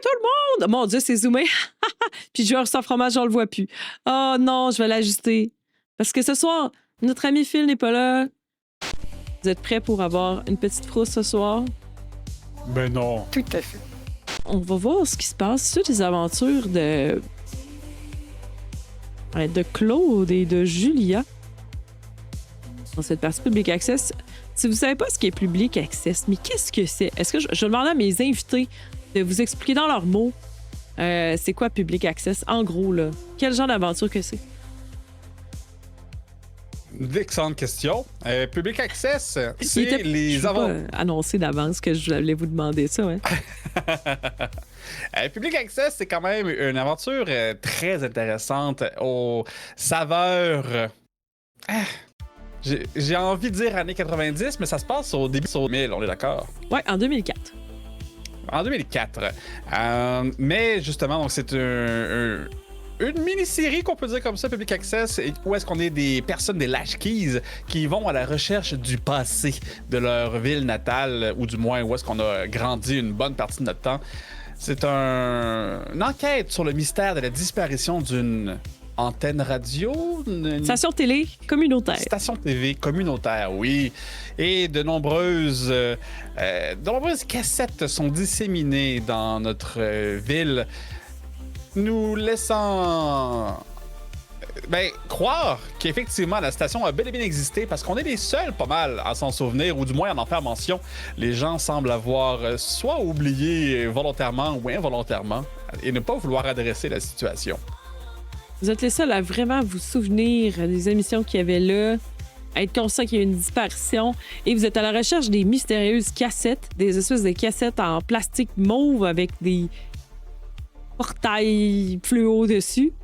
tout le monde! Mon Dieu, c'est zoomé. Puis le joueur sans fromage, on le voit plus. Oh non, je vais l'ajuster. Parce que ce soir, notre ami Phil n'est pas là. Vous êtes prêts pour avoir une petite frousse ce soir? Ben non. Tout à fait. On va voir ce qui se passe sur les aventures de Claude et de Julia dans cette partie Public Access. Si vous ne savez pas ce qui est Public Access, mais qu'est-ce que c'est? Est-ce que je demande à mes invités de vous expliquer dans leurs mots c'est quoi Public Access? En gros, là, quel genre d'aventure que c'est? Excellente question. Public Access, c'est les Je aventures. pas annoncer d'avance que je voulais vous demander ça. Hein? Public Access, c'est quand même une aventure très intéressante aux saveurs. J'ai envie de dire années 90, mais ça se passe au début sur 2000, on est d'accord? Ouais, en 2004. En 2004. Mais justement, donc c'est une mini-série qu'on peut dire comme ça, Public Access, où est-ce qu'on est des personnes, des latchkeys, qui vont à la recherche du passé de leur ville natale, ou du moins où est-ce qu'on a grandi une bonne partie de notre temps. C'est une enquête sur le mystère de la disparition d'une antenne radio, une Station télé communautaire. station TV communautaire, oui. Et de nombreuses cassettes sont disséminées dans notre ville, nous laissant croire qu'effectivement la station a bel et bien existé, parce qu'on est les seuls pas mal à s'en souvenir, ou du moins à en faire mention. Les gens semblent avoir soit oublié volontairement ou involontairement et ne pas vouloir adresser la situation. Vous êtes les seuls à vraiment vous souvenir des émissions qu'il y avait là, à être conscient qu'il y a eu une disparition, et vous êtes à la recherche des mystérieuses cassettes, des espèces de cassettes en plastique mauve avec des portails fluo dessus.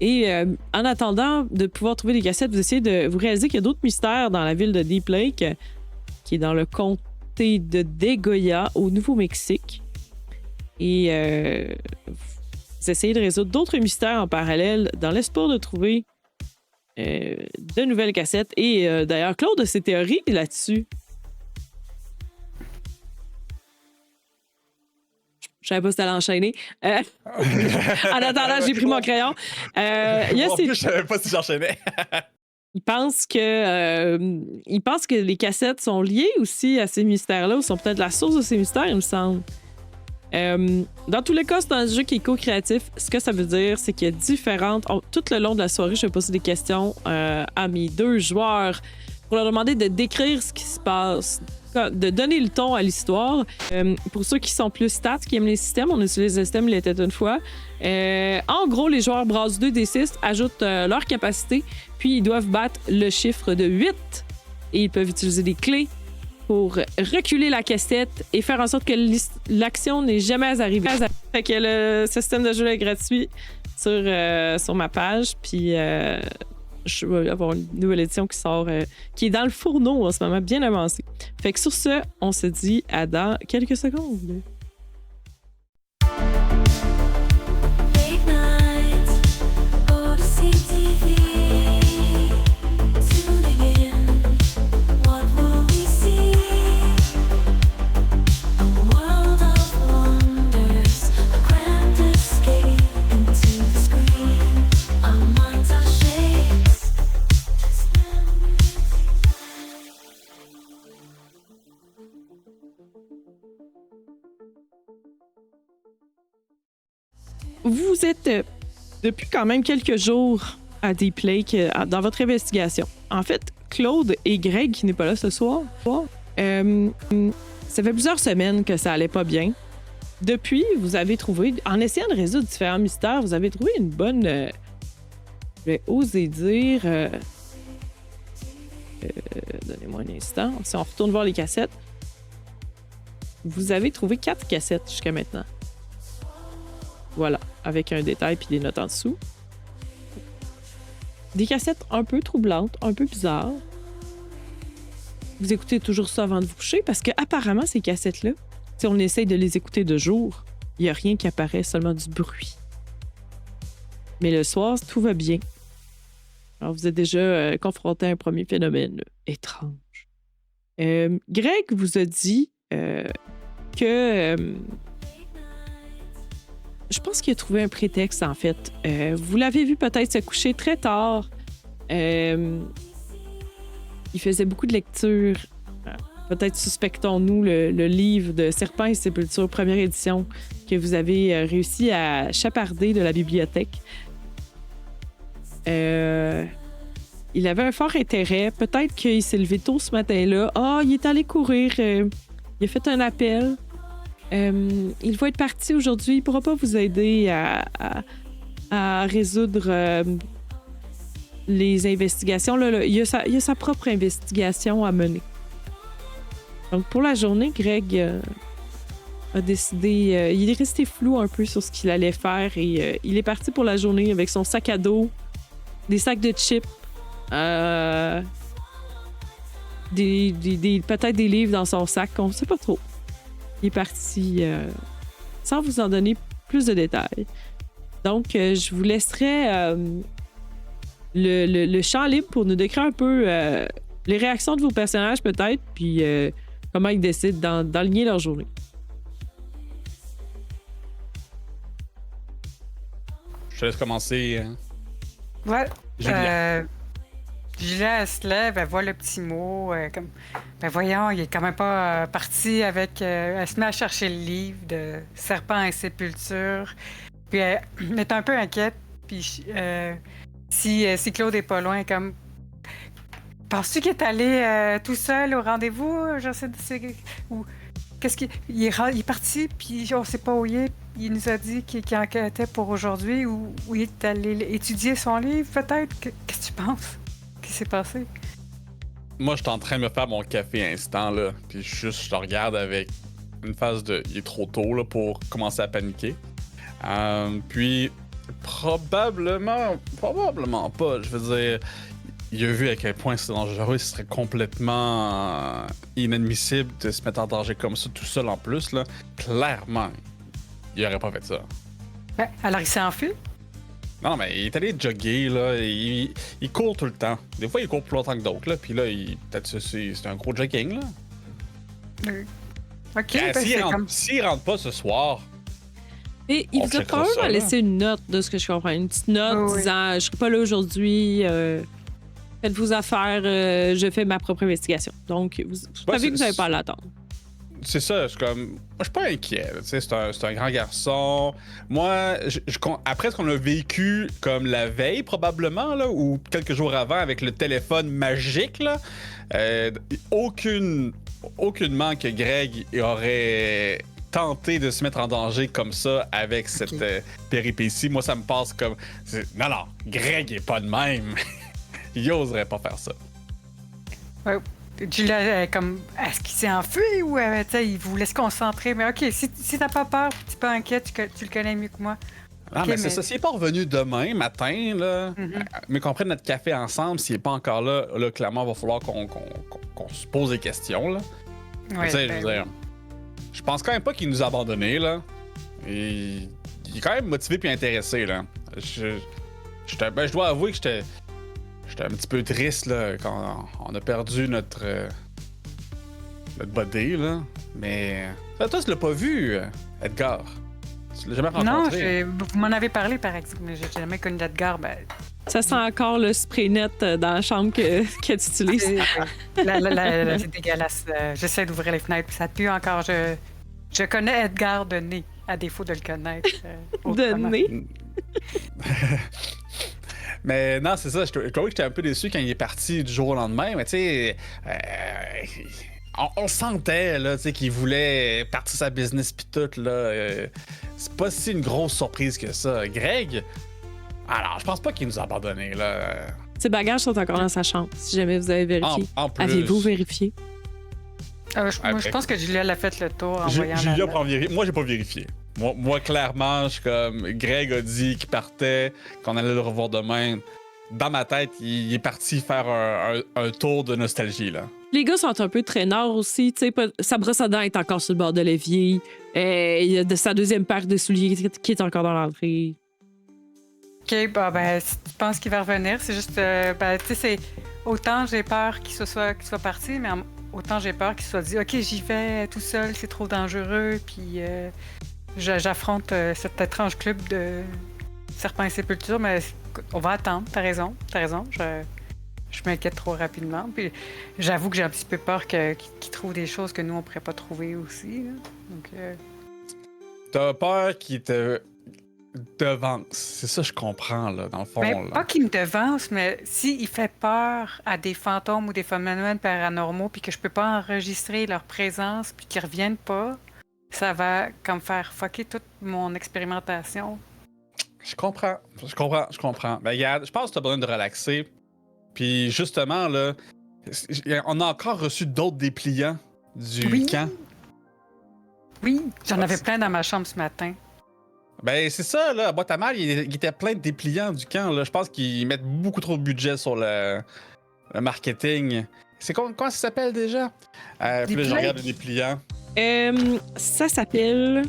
Et en attendant de pouvoir trouver des cassettes, vous essayez de vous réaliser qu'il y a d'autres mystères dans la ville de Deep Lake, qui est dans le comté de Degoya, au Nouveau-Mexique. Et vous essayez de résoudre d'autres mystères en parallèle dans l'espoir de trouver de nouvelles cassettes. Et d'ailleurs, Claude a ses théories là-dessus. Je savais pas si t'allais enchaîner. En attendant, j'ai pris mon crayon. Je savais pas si j'enchaînais. Il pense que les cassettes sont liées aussi à ces mystères-là, ou sont peut-être la source de ces mystères, il me semble. Dans tous les cas, c'est un jeu qui est co-créatif. Ce que ça veut dire, c'est qu'il y a différentes... tout le long de la soirée, je vais poser des questions à mes deux joueurs pour leur demander de décrire ce qui se passe, de donner le ton à l'histoire. Pour ceux qui sont plus stats, qui aiment les systèmes, on utilise le système Il était une fois. En gros, les joueurs brassent 2d6, ajoutent leur capacité, puis ils doivent battre le chiffre de 8. Et ils peuvent utiliser des clés pour reculer la cassette et faire en sorte que l'action n'est jamais arrivée. Fait que le système de jeu est gratuit sur ma page, puis je vais avoir une nouvelle édition qui sort, qui est dans le fourneau en ce moment, bien avancée. Fait que sur ce, on se dit à dans quelques secondes. Vous êtes depuis quand même quelques jours à Deep Lake dans votre investigation. En fait, Claude et Greg, qui n'est pas là ce soir, ça fait plusieurs semaines que ça allait pas bien. Depuis, vous avez trouvé, en essayant de résoudre différents mystères, vous avez trouvé une bonne... je vais oser dire... donnez-moi un instant. Si on retourne voir les cassettes, vous avez trouvé 4 cassettes jusqu'à maintenant. Voilà, avec un détail puis des notes en dessous. Des cassettes un peu troublantes, un peu bizarres. Vous écoutez toujours ça avant de vous coucher parce qu'apparemment, ces cassettes-là, si on essaye de les écouter de jour, il n'y a rien qui apparaît, seulement du bruit. Mais le soir, tout va bien. Alors, vous êtes déjà confronté à un premier phénomène étrange. Greg vous a dit que je pense qu'il a trouvé un prétexte, en fait. Vous l'avez vu peut-être se coucher très tard. Il faisait beaucoup de lectures. Peut-être suspectons-nous le livre de Serpents et Sépultures, première édition, que vous avez réussi à chaparder de la bibliothèque. Il avait un fort intérêt. Peut-être qu'il s'est levé tôt ce matin-là. Il est allé courir. Il a fait un appel. Il va être parti aujourd'hui. Il ne pourra pas vous aider à résoudre les investigations. Là, il a sa propre investigation à mener. Donc, pour la journée, Greg a décidé... il est resté flou un peu sur ce qu'il allait faire et il est parti pour la journée avec son sac à dos, des sacs de chips, peut-être des livres dans son sac, on ne sait pas trop. Il est parti sans vous en donner plus de détails. Donc, je vous laisserai le champ libre pour nous décrire un peu les réactions de vos personnages, peut-être, puis comment ils décident d'enligner leur journée. Je te laisse commencer. Ouais. Julia. Julia, elle se lève, elle voit le petit mot. Comme, ben voyons, il est quand même pas parti avec... elle se met à chercher le livre de Serpents et Sépultures. Puis elle est un peu inquiète. Puis si Claude est pas loin, comme... Penses-tu qu'il est allé tout seul au rendez-vous? Je sais, ou qu'est-ce qu'il il est parti, puis on sait pas où il est. Il nous a dit qu'il enquêtait pour aujourd'hui, ou il est allé étudier son livre, peut-être. Qu'est-ce que tu penses? Qu'est-ce qui s'est passé? Moi, je suis en train de me faire mon café instant, là. Puis je te regarde avec une phase de... Il est trop tôt, là, pour commencer à paniquer. Puis, probablement pas. Je veux dire... Il a vu à quel point c'est dangereux, ce serait complètement inadmissible de se mettre en danger comme ça tout seul en plus, là. Clairement, il aurait pas fait ça. Ouais, alors il s'est enfui? Non, mais il est allé jogger, là. Il court tout le temps. Des fois, il court plus longtemps que d'autres, là. Puis là, peut-être c'est un gros jogging, là. OK, S'il rentre pas ce soir... Et il vous a probablement laissé une note, de ce que je comprends. Une petite note disant « Je serai pas là aujourd'hui. Faites vos affaires, je fais ma propre investigation. » Donc, vous savez que vous n'avez pas à l'attendre. C'est ça, moi, je suis pas inquiet. C'est un grand garçon. Moi, après ce qu'on a vécu comme la veille, probablement, là, ou quelques jours avant, avec le téléphone magique, là, aucunement que Greg aurait tenté de se mettre en danger comme ça avec cette péripétie. Moi, ça me passe comme... Non, Greg est pas de même. Il oserait pas faire ça. Ouais. Julia, comme, est-ce qu'il s'est enfui ou il voulait se concentrer? Mais OK, si t'as pas peur, tu n'es pas inquiet, tu le connais mieux que moi. Ah, mais c'est ça. S'il n'est pas revenu demain matin, là, mais qu'on prenne notre café ensemble, s'il n'est pas encore là, clairement, il va falloir qu'on se pose des questions. Là. Ouais, je veux dire, je pense quand même pas qu'il nous a abandonnés. Là. Et il est quand même motivé et intéressé. Là. Je dois avouer que j'étais un petit peu triste là, quand on a perdu notre body, là. Mais toi, tu l'as pas vu, Edgar. Tu l'as jamais rencontré. Non, vous m'en avez parlé, par exemple, mais j'ai jamais connu d'Edgar. Ça sent encore le spray net dans la chambre que tu utilises. C'est dégueulasse. J'essaie d'ouvrir les fenêtres, puis ça pue encore. Je connais Edgar de nez, à défaut de le connaître. De nez? Mais non, c'est ça. Je trouvais que j'étais un peu déçu quand il est parti du jour au lendemain. Mais tu sais, on sentait là, qu'il voulait partir sa business pis tout. Là, c'est pas si une grosse surprise que ça. Greg, alors, je pense pas qu'il nous a abandonnés. Là. Ses bagages sont encore dans sa chambre, si jamais vous avez vérifié. En plus. Avez-vous vérifié? Je pense que Julia l'a fait le tour en voyant Julia prend vérifier. Moi, j'ai pas vérifié. Moi, clairement, je suis comme... Greg a dit qu'il partait, qu'on allait le revoir demain. Dans ma tête, il est parti faire un tour de nostalgie, là. Les gars sont un peu traîneurs aussi. Sa brosse à dents est encore sur le bord de l'évier. Il y a sa deuxième paire de souliers qui est encore dans l'entrée. OK, si tu penses qu'il va revenir, c'est juste... c'est... Autant j'ai peur qu'il soit parti, mais autant j'ai peur qu'il soit dit « OK, j'y vais tout seul, c'est trop dangereux, puis... j'affronte cet étrange club de serpents et sépultures, mais on va attendre, t'as raison. Je m'inquiète trop rapidement. Puis j'avoue que j'ai un petit peu peur qu'ils trouvent des choses que nous, on pourrait pas trouver aussi. Là. Donc, T'as peur qu'il te devance. C'est ça que je comprends, là, dans le fond. ben, Là. pas qu'il me devance, mais s'il fait peur à des fantômes ou des phénomènes paranormaux, puis que je peux pas enregistrer leur présence, puis qu'ils reviennent pas, ça va comme faire fucker toute mon expérimentation. Je comprends. Ben, regarde, je pense que t'as besoin de relaxer. Puis justement, là, on a encore reçu d'autres dépliants du camp. Oui, j'en avais plein dans ma chambre ce matin. Ben, c'est ça, là. À boîte à mal, il était plein de dépliants du camp, là. Je pense qu'ils mettent beaucoup trop de budget sur le marketing. C'est comment ça s'appelle déjà? Puis là, je regarde les dépliants. Ça s'appelle.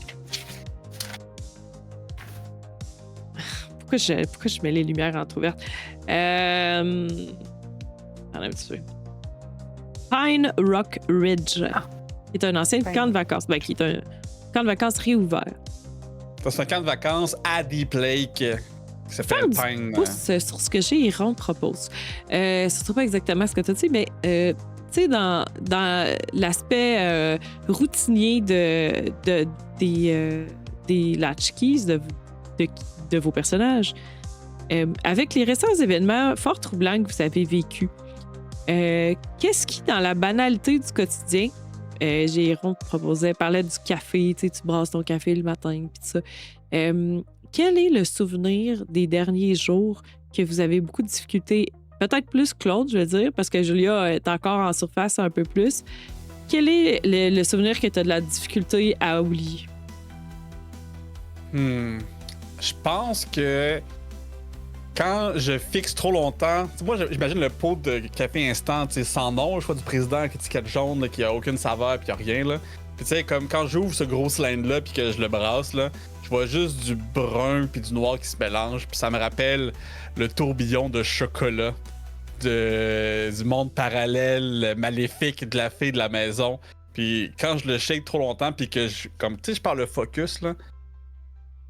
Pourquoi je mets les lumières entrouvertes? Attends un petit peu. Pine Rock Ridge, qui est un ancien camp de vacances. Ben, qui est un camp de vacances réouvert. C'est un camp de vacances à Deep Lake qui s'appelle Pine. Sur ce que j'ai, Iron propose. Ce ne sera pas exactement ce que tu as dit, mais tu sais, dans l'aspect routinier des Latchkeys, de vos personnages, avec les récents événements fort troublants que vous avez vécus, qu'est-ce qui, dans la banalité du quotidien, Jérôme parlait du café, tu brasses ton café le matin, puis tout ça. Quel est le souvenir des derniers jours que vous avez beaucoup de difficultés? Peut-être plus Claude, je veux dire, parce que Julia est encore en surface un peu plus. Quel est le souvenir que tu as de la difficulté à oublier? Je pense que quand je fixe trop longtemps, moi j'imagine le pot de café instant sans nom, le choix du président avec l'étiquette jaune là, qui a aucune saveur puis qui a rien là. Puis tu sais comme quand j'ouvre ce gros cylindre là puis que je le brasse là, je vois juste du brun puis du noir qui se mélange puis ça me rappelle le tourbillon de chocolat du monde parallèle maléfique de la fée de la maison. Puis quand je le shake trop longtemps puis que je parle le focus là,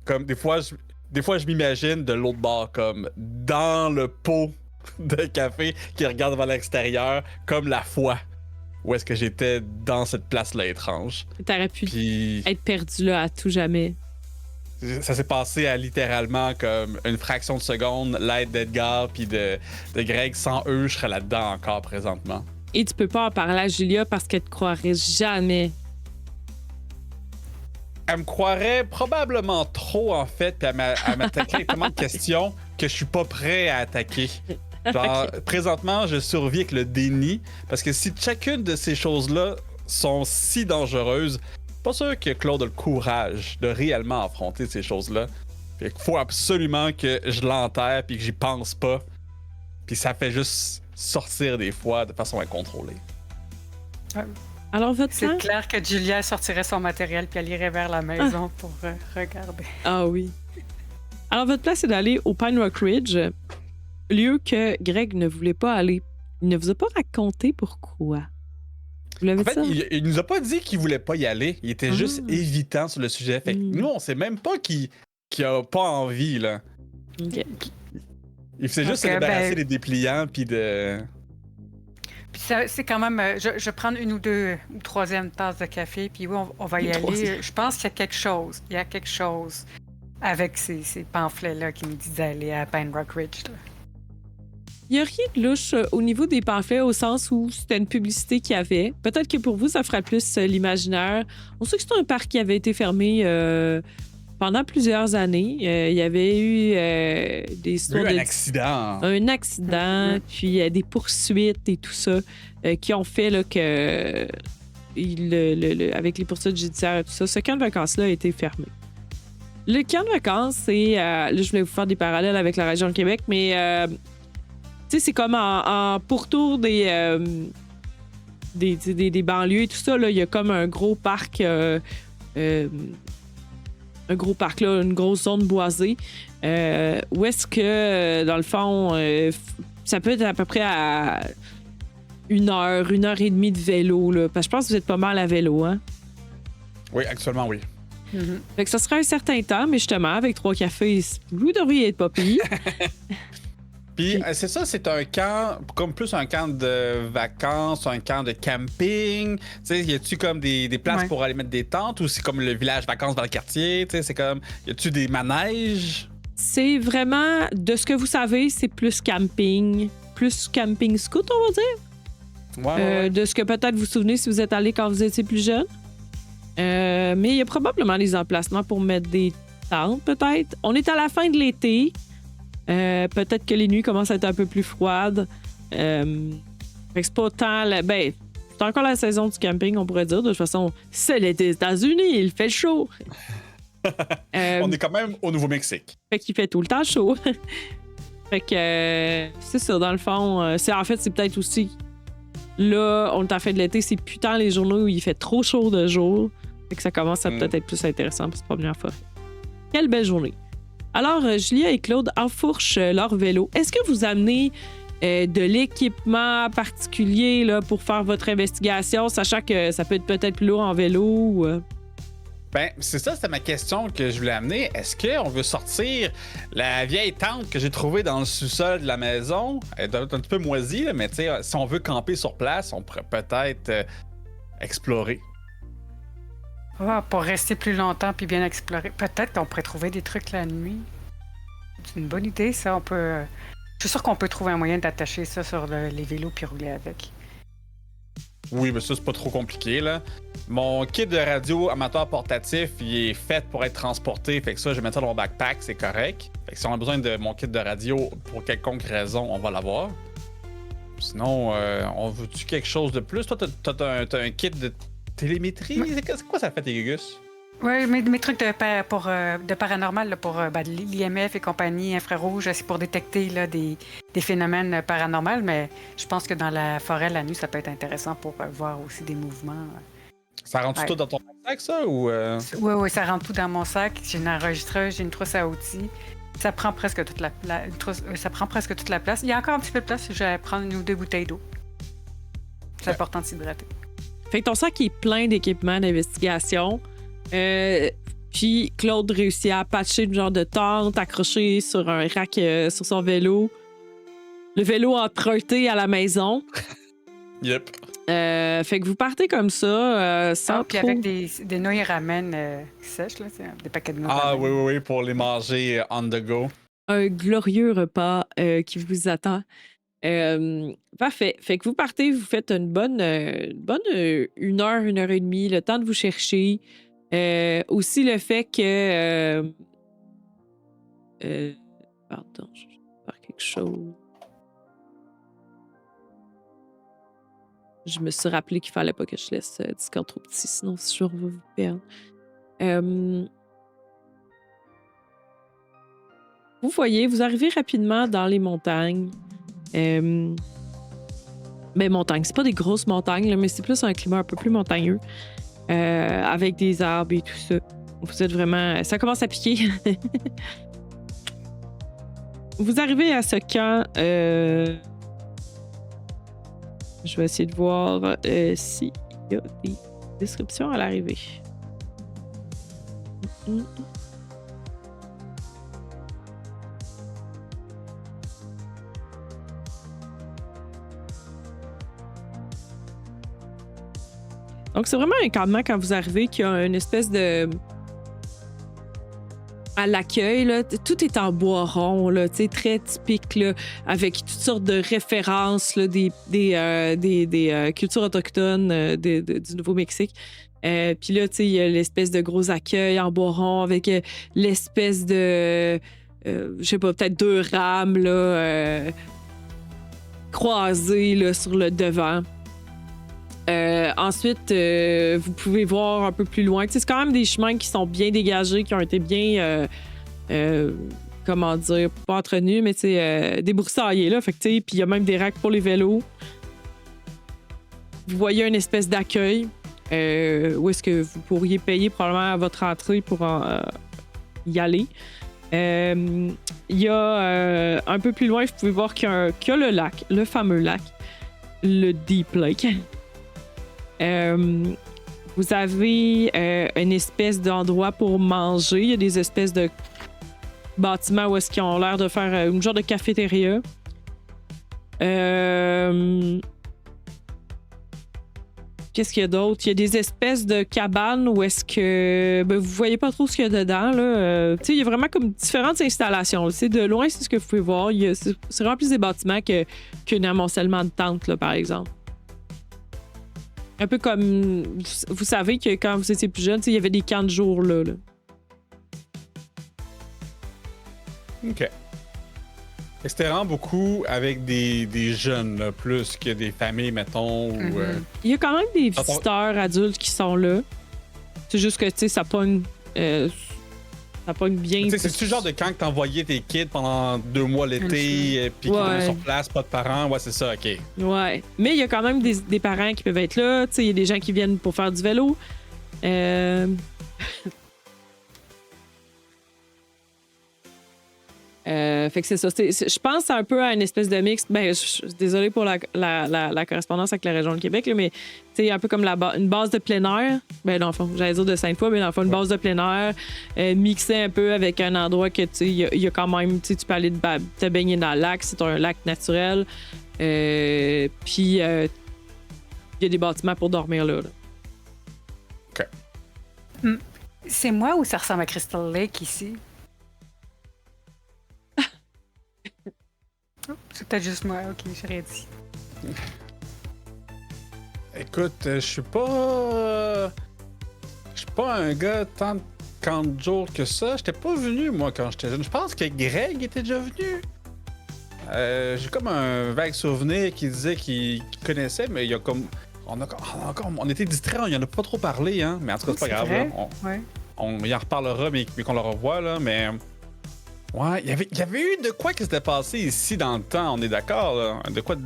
comme des fois je m'imagine de l'autre bord, comme dans le pot de café qui regarde vers l'extérieur, comme la fois où est-ce que j'étais dans cette place-là étrange. T'aurais pu être perdu là à tout jamais. Ça s'est passé à littéralement comme une fraction de seconde, l'aide d'Edgar puis de Greg. Sans eux, je serais là-dedans encore présentement. Et tu peux pas en parler à Julia parce qu'elle te croirait jamais. Elle me croirait probablement trop, en fait, puis elle m'attaquerait avec tellement de questions que je suis pas prêt à attaquer. Genre, présentement, je survis avec le déni, parce que si chacune de ces choses-là sont si dangereuses, pas sûr que Claude a le courage de réellement affronter ces choses-là. Fait qu'il faut absolument que je l'enterre puis que j'y pense pas. Puis ça fait juste sortir des fois de façon incontrôlée. Alors, votre plan? C'est clair que Julia sortirait son matériel puis elle irait vers la maison pour regarder. Ah oui. Alors, votre plan, c'est d'aller au Pine Rock Ridge, lieu que Greg ne voulait pas aller. Il ne vous a pas raconté pourquoi. Vous l'avez dit ça? Il nous a pas dit qu'il voulait pas y aller. Il était juste évitant sur le sujet. Fait que nous, on sait même pas qu'il a pas envie, là. OK. Il faisait juste se débarrasser des dépliants puis de... Puis c'est quand même... je vais prendre une ou deux ou troisième tasse de café, puis oui, on va y aller. Je pense qu'il y a quelque chose. Il y a quelque chose avec ces pamphlets-là qui nous disent d'aller à Pine Rock Ridge. Là. Il n'y a rien de louche au niveau des pamphlets, au sens où c'était une publicité qu'il y avait. Peut-être que pour vous, ça ferait plus l'imaginaire. On sait que c'est un parc qui avait été fermé pendant plusieurs années. Il y avait eu des histoires un accident. Un accident, puis des poursuites et tout ça, qui ont fait là, que, avec les poursuites judiciaires et tout ça, ce camp de vacances-là a été fermé. Le camp de vacances, c'est... là, je voulais vous faire des parallèles avec la région de Québec, mais... tu sais, c'est comme en pourtour des banlieues et tout ça, là, il y a comme un gros parc... un gros parc, là, une grosse zone boisée, où est-ce que, dans le fond, ça peut être à peu près à 1 heure et demie de vélo, là, parce que je pense que vous êtes pas mal à vélo, hein? Oui, actuellement, oui. Fait que ça sera un certain temps, mais justement, avec 3 cafés, vous devriez être pas pire. Puis c'est ça, c'est un camp, comme plus un camp de vacances, un camp de camping. Tu sais, y a-tu comme des places pour aller mettre des tentes ou c'est comme le village vacances dans le quartier? Tu sais, c'est comme, y a-tu des manèges? C'est vraiment, de ce que vous savez, c'est plus camping scout, on va dire. Ouais. De ce que peut-être vous souvenez si vous êtes allé quand vous étiez plus jeune. Mais il y a probablement des emplacements pour mettre des tentes, peut-être. On est à la fin de l'été. Peut-être que les nuits commencent à être un peu plus froides. Fait que c'est pas tant... Ben, c'est encore la saison du camping, on pourrait dire. De toute façon, c'est l'été des États-Unis, il fait chaud. On est quand même au Nouveau-Mexique. Fait qu'il fait tout le temps chaud. Fait que c'est ça, dans le fond. C'est peut-être aussi... Là, on est à la fin de l'été, c'est putain les journées où il fait trop chaud de jour. Fait que ça commence à peut-être être plus intéressant pour se promener en forêt. Quelle belle journée. Alors, Julia et Claude enfourchent leur vélo. Est-ce que vous amenez de l'équipement particulier là, pour faire votre investigation, sachant que ça peut être peut-être plus lourd en vélo? Ou... Ben, c'est ça, c'était ma question que je voulais amener. Est-ce qu'on veut sortir la vieille tente que j'ai trouvée dans le sous-sol de la maison? Elle est un petit peu moisie, là, mais tu sais, si on veut camper sur place, on pourrait peut-être explorer. Pour rester plus longtemps puis bien explorer. Peut-être qu'on pourrait trouver des trucs la nuit. C'est une bonne idée, ça. On peut. Je suis sûr qu'on peut trouver un moyen d'attacher ça sur les vélos puis rouler avec. Oui, mais ça, c'est pas trop compliqué, là. Mon kit de radio amateur portatif, il est fait pour être transporté. Fait que ça, je vais mettre ça dans mon backpack, c'est correct. Fait que si on a besoin de mon kit de radio pour quelconque raison, on va l'avoir. Sinon, on veut-tu quelque chose de plus? Toi, t'as un kit de télémétrie? Oui. C'est quoi ça fait, tes gugus? Oui, mes trucs de paranormal, là, pour l'IMF et compagnie, infrarouge, c'est pour détecter là, des phénomènes paranormaux, mais je pense que dans la forêt, la nuit, ça peut être intéressant pour voir aussi des mouvements. Ça rentre tout dans ton sac, ça? Ou Oui, ça rentre tout dans mon sac. J'ai une enregistreuse, j'ai une trousse à outils. Ça prend presque toute la place. Il y a encore un petit peu de place, je vais prendre 1 ou 2 bouteilles d'eau. C'est important de s'hydrater. Fait que ton sac est plein d'équipements d'investigation. Puis Claude réussit à patcher une genre de tente accrochée sur un rack sur son vélo. Le vélo emprunté à la maison. Yep. Fait que vous partez comme ça, sans puis trop... avec des nouilles ramen sèches, là, des paquets de nouilles ramen. Oui, pour les manger on the go. Un glorieux repas qui vous attend. Parfait. Fait que vous partez, vous faites une bonne 1 heure, 1 heure et demie, le temps de vous chercher. Aussi le fait que... pardon, je vais faire quelque chose. Je me suis rappelé qu'il fallait pas que je laisse Discord trop petit, sinon je vais vous perdre. Vous voyez, vous arrivez rapidement dans les montagnes. Mais montagnes, c'est pas des grosses montagnes, là, mais c'est plus un climat un peu plus montagneux. Avec des arbres et tout ça. Vous êtes vraiment... Ça commence à piquer. Vous arrivez à ce camp. Je vais essayer de voir s'il y a des descriptions à l'arrivée. Donc, c'est vraiment un campement quand vous arrivez qui a une espèce de... À l'accueil, là, tout est en bois rond, là, très typique, là, avec toutes sortes de références là, des cultures autochtones du Nouveau-Mexique. Puis là, il y a l'espèce de gros accueil en bois rond avec l'espèce de... je sais pas, peut-être 2 rames là, croisées là, sur le devant. Ensuite, vous pouvez voir un peu plus loin. C'est quand même des chemins qui sont bien dégagés, qui ont été bien, comment dire, pas entretenus, mais débroussaillés. Là, puis il y a même des racks pour les vélos. Vous voyez une espèce d'accueil où est-ce que vous pourriez payer probablement à votre entrée pour y aller. Il y a un peu plus loin, vous pouvez voir qu'il y a le lac, le fameux lac, le Deep Lake. Vous Vous avez une espèce d'endroit pour manger. Il y a des espèces de bâtiments où est-ce qu'ils ont l'air de faire une genre de cafétéria. Qu'est-ce qu'il y a d'autre? Il y a des espèces de cabanes où est-ce que vous voyez pas trop ce qu'il y a dedans. Là. Il y a vraiment comme différentes installations. Là. De loin, c'est ce que vous pouvez voir. C'est vraiment plus des bâtiments qu'un amoncellement de tentes, là, par exemple. Un peu comme... Vous savez que quand vous étiez plus jeune, il y avait des camps de jour là. OK. C'était vraiment beaucoup avec des jeunes, là, plus que des familles, mettons. Il y a quand même des visiteurs adultes qui sont là. C'est juste que, ça pogne bien. C'est-tu le genre de camp que t'envoyais tes kids pendant 2 mois l'été, puis qui vont sur place, pas de parents? Ouais, c'est ça, OK. Ouais. Mais il y a quand même des parents qui peuvent être là. Il y a des gens qui viennent pour faire du vélo. Fait que c'est ça. Je pense un peu à une espèce de mix. Je suis désolée pour la correspondance avec la région de Québec, là, mais c'est un peu comme une base de plein air. Dans le fond, j'allais dire de Sainte-Foy, mais dans le fond, une base de plein air mixée un peu avec un endroit que il y a quand même, tu peux aller te baigner dans le lac. C'est un lac naturel. Puis il y a des bâtiments pour dormir là. OK. C'est moi ou ça ressemble à Crystal Lake ici? C'est peut-être juste moi, ok, j'ai rien dit. Écoute, je suis pas un gars tant de camp de jour que ça. J'étais pas venu, moi, quand j'étais jeune. Je pense que Greg était déjà venu. J'ai comme un vague souvenir qui disait qu'il connaissait, mais il y a comme... On était distraits, il en a pas trop parlé, hein. Mais en tout cas, c'est pas grave. Là. On y en reparlera, mais qu'on le revoit, là, mais... Ouais, il y avait eu de quoi qui s'était passé ici dans le temps, on est d'accord, là? De quoi...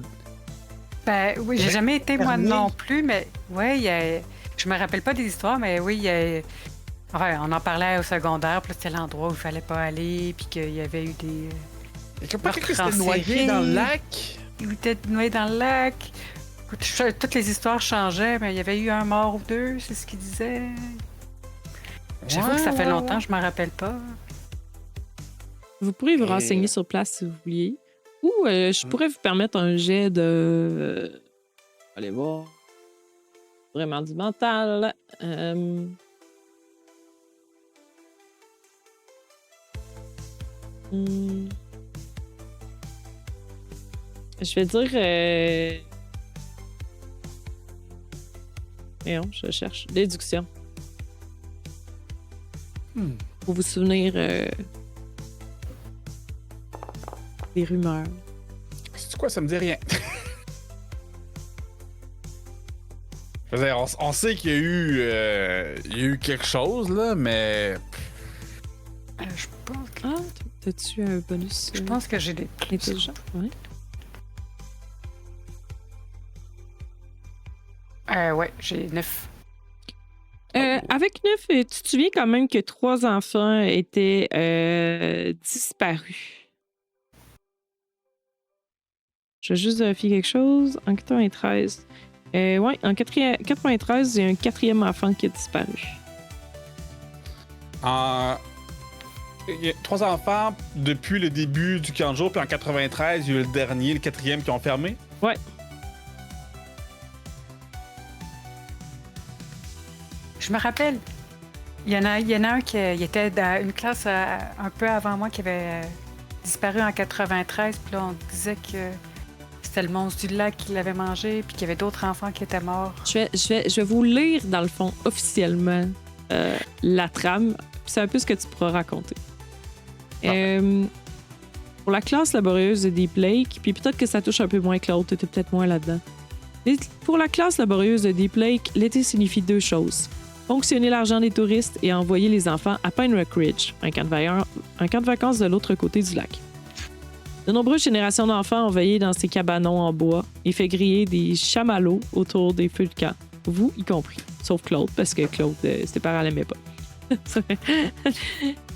Oui, j'ai jamais été moi non plus, mais oui, je me rappelle pas des histoires, mais oui, enfin, on en parlait au secondaire, puis c'était l'endroit où il fallait pas aller, puis qu'il y avait eu des... Il y a quelqu'un qui s'était noyé dans le lac? Il était noyé dans le lac. Écoute, toutes les histoires changeaient, mais il y avait eu un mort ou 2, c'est ce qu'il disait. J'avoue que ça fait longtemps, je m'en rappelle pas. Vous pourrez vous renseigner sur place si vous vouliez. Ou je pourrais vous permettre un jet de... allez voir. Vraiment du mental. Je vais dire... Non, je cherche. Déduction. Pour vous souvenir... des rumeurs. C'est quoi, ça me dit rien. Je veux dire, on sait qu'il y a eu quelque chose, là, mais... Je pense que... Ah, t'as-tu un bonus? Je pense que j'ai des plus. Intelligent, ouais. Ouais, j'ai 9. Avec 9, tu te souviens quand même que 3 enfants étaient disparus. Je vais juste vérifier quelque chose. En 93. Ouais, en 93, il y a un 4e enfant qui a disparu. Il y a 3 enfants depuis le début du camp de jour, puis en 93, il y a eu le dernier, le 4e qui ont fermé? Ouais. Je me rappelle. Il y en a un qui était dans une classe un peu avant moi qui avait disparu en 93, puis là, on disait que c'était le monstre du lac qui l'avait mangé, puis qu'il y avait d'autres enfants qui étaient morts. Je vais vous lire, dans le fond, officiellement, la trame. C'est un peu ce que tu pourras raconter. Pour la classe laborieuse de Deep Lake, puis peut-être que ça touche un peu moins que l'autre, t'étais peut-être moins là-dedans. Pour la classe laborieuse de Deep Lake, l'été signifie 2 choses. Fonctionner l'argent des touristes et envoyer les enfants à Pine Rock Ridge, un camp de vacances de l'autre côté du lac. De nombreuses générations d'enfants ont veillé dans ces cabanons en bois et fait griller des chamallows autour des feux de camp. Vous y compris. Sauf Claude, parce que Claude, ses parents l'aimaient pas.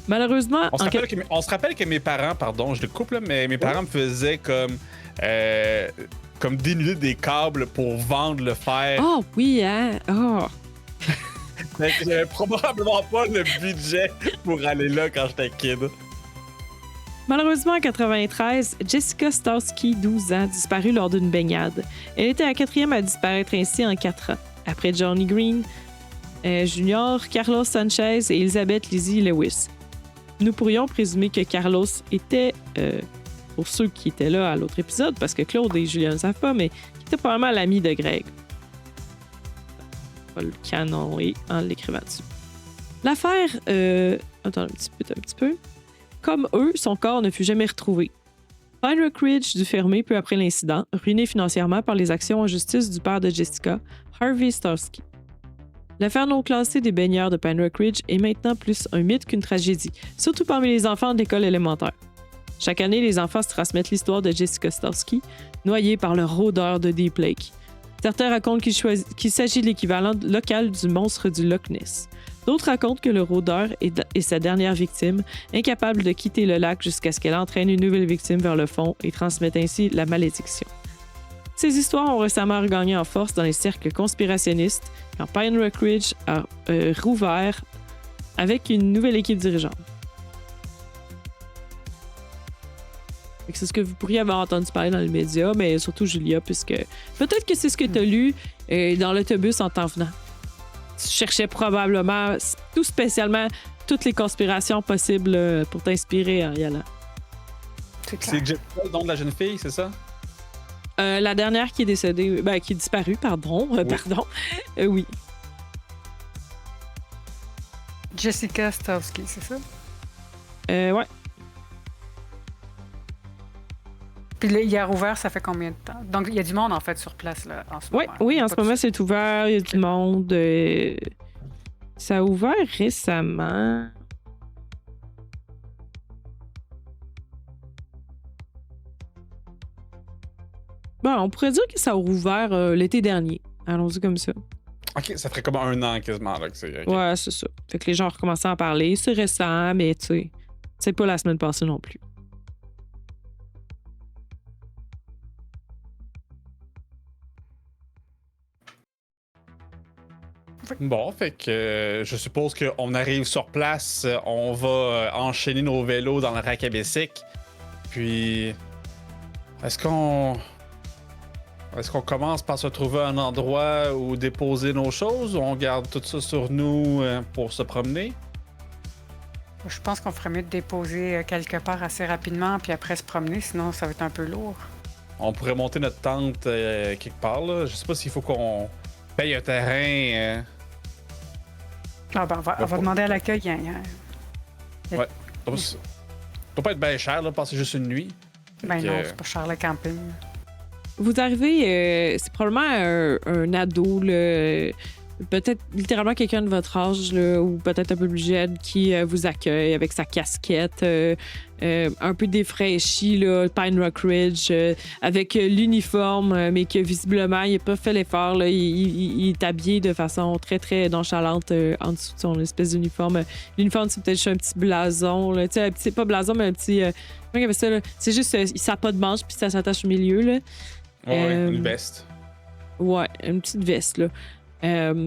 Malheureusement... On se rappelle que mes parents, pardon, je le coupe là, mais mes parents me faisaient comme dénuder des câbles pour vendre le fer. Oh oui, hein? Oh! Mais j'avais probablement pas le budget pour aller là quand j'étais kid. Malheureusement, en 93, Jessica Starsky, 12 ans, disparut lors d'une baignade. Elle était la quatrième à disparaître ainsi en 4 ans, après Johnny Green Jr., Carlos Sanchez et Elizabeth Lizzie Lewis. Nous pourrions présumer que Carlos était, pour ceux qui étaient là à l'autre épisode, parce que Claude et Julien ne savent pas, mais qui était probablement l'ami de Greg. Pas le canon et en l'écrivant dessus. L'affaire... Attends un petit peu. Comme eux, son corps ne fut jamais retrouvé. Pine Rock Ridge dut fermer peu après l'incident, ruiné financièrement par les actions en justice du père de Jessica, Harvey Starsky. L'affaire non classée des baigneurs de Pine Rock Ridge est maintenant plus un mythe qu'une tragédie, surtout parmi les enfants de l'école élémentaire. Chaque année, les enfants se transmettent l'histoire de Jessica Starsky, noyée par le rôdeur de Deep Lake. Certains racontent qu'il s'agit de l'équivalent local du monstre du Loch Ness. D'autres racontent que le rôdeur est sa dernière victime, incapable de quitter le lac jusqu'à ce qu'elle entraîne une nouvelle victime vers le fond et transmette ainsi la malédiction. Ces histoires ont récemment regagné en force dans les cercles conspirationnistes quand Pine Rock Ridge a rouvert avec une nouvelle équipe dirigeante. C'est ce que vous pourriez avoir entendu parler dans les médias, mais surtout Julia, puisque peut-être que c'est ce que tu as lu dans l'autobus en t'en venant. Tu cherchais probablement, tout spécialement, toutes les conspirations possibles pour t'inspirer en y allant. C'est Jessica, le nom de la jeune fille, c'est ça? La dernière qui est décédée, qui est disparue, pardon. Oui. Jessica Starsky, c'est ça? Ouais. Puis il a rouvert, ça fait combien de temps? Donc, il y a du monde, en fait, sur place, là, en ce moment. Oui, en ce moment, c'est ouvert. Il y a du monde. Ça a ouvert récemment. Bon, on pourrait dire que ça a rouvert l'été dernier. Allons-y comme ça. Ok, ça ferait comme 1 an quasiment. Là, que c'est, okay. Ouais, c'est ça. Fait que les gens ont recommencé à en parler. C'est récent, mais tu sais, c'est pas la semaine passée non plus. Bon, fait que je suppose qu'on arrive sur place, on va enchaîner nos vélos dans le rack à bicycle. Puis, est-ce qu'on commence par se trouver un endroit où déposer nos choses ou on garde tout ça sur nous pour se promener? Je pense qu'on ferait mieux de déposer quelque part assez rapidement puis après se promener, sinon ça va être un peu lourd. On pourrait monter notre tente quelque part, là. Je sais pas s'il faut qu'on paye un terrain. On va demander à l'accueil. Ouais. Ça doit pas être bien cher, là, passer juste une nuit. Ben non, c'est pas cher le camping. Vous arrivez, c'est probablement un ado, là, peut-être littéralement quelqu'un de votre âge, là, ou peut-être un peu plus jeune, qui vous accueille avec sa casquette, un peu défraîchi, là, Pine Rock Ridge, avec l'uniforme, mais que visiblement, il n'a pas fait l'effort. Là, il est habillé de façon très, très nonchalante en dessous de son espèce d'uniforme. L'uniforme, c'est peut-être juste un petit blason, là, tu sais, pas blason, mais un petit... comment il appelle ça, là? C'est juste, ça n'a pas de manche, puis ça s'attache au milieu, là. Ouais, une veste. Ouais, une petite veste, là.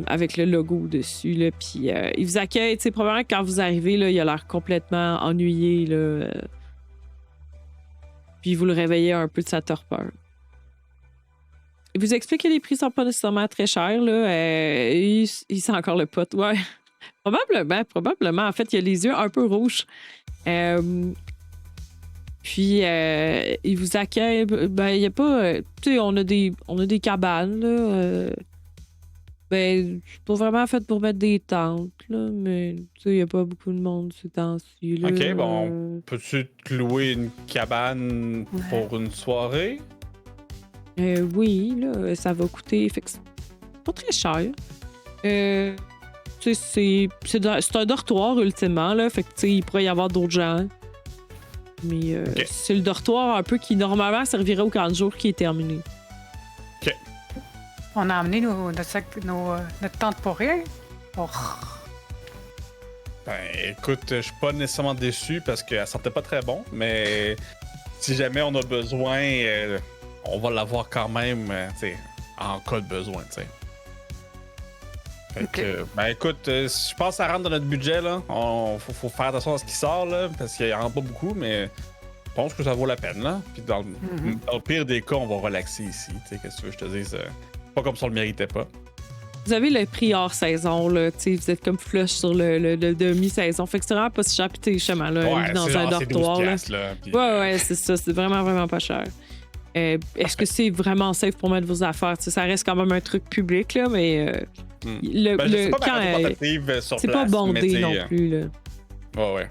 Avec le logo dessus, là. Puis il vous accueille, tu sais, probablement que quand vous arrivez, là, il a l'air complètement ennuyé, là. Puis vous le réveillez un peu de sa torpeur. Il vous explique que les prix sont pas nécessairement très chers, là. Il sent encore le pot, ouais. Probablement. En fait, il a les yeux un peu rouges. Puis, il vous accueille. Ben, il y a pas... tu sais, on a des cabanes, là. Ben, c'est pas vraiment fait pour mettre des tentes, là, mais tu sais, il n'y a pas beaucoup de monde ces temps-ci, là. Ok, bon, peux-tu te louer une cabane pour une soirée? Oui, là, ça va coûter. Fait que c'est pas très cher. Tu sais, c'est un dortoir, ultimement, là. Fait que, tu sais, il pourrait y avoir d'autres gens. Mais c'est le dortoir un peu qui, normalement, servirait au camp de jour qui est terminé. OK. On a amené notre tente pour rien. Oh. Ben, écoute, je suis pas nécessairement déçu parce qu'elle sentait pas très bon, mais si jamais on a besoin, on va l'avoir quand même, tu sais, en cas de besoin, tu sais. Fait Ok. que, ben écoute, je pense que ça rentre dans notre budget, là. Faut faire attention à ce qui sort, là, parce qu'il y en a pas beaucoup, mais je pense que ça vaut la peine, là. Puis dans le pire des cas, on va relaxer ici. Tu sais, qu'est-ce que tu veux que je te dise? Pas comme si on le méritait pas. Vous avez le prix hors saison, là. Tu sais, vous êtes comme flush sur le demi-saison. Fait que c'est vraiment pas si cher. Puis t'es justement là, Ouais, dans c'est un genre, c'est 12 dortoir. Là. piastres, là. Puis, Ouais, c'est ça. C'est vraiment, vraiment pas cher. Est-ce que c'est vraiment safe pour mettre vos affaires? Tu sais, ça reste quand même un truc public, là, mais Ben, je sais pas ma radio portative sur c'est place. pas mais bondé tu sais, non plus, là. Ouais.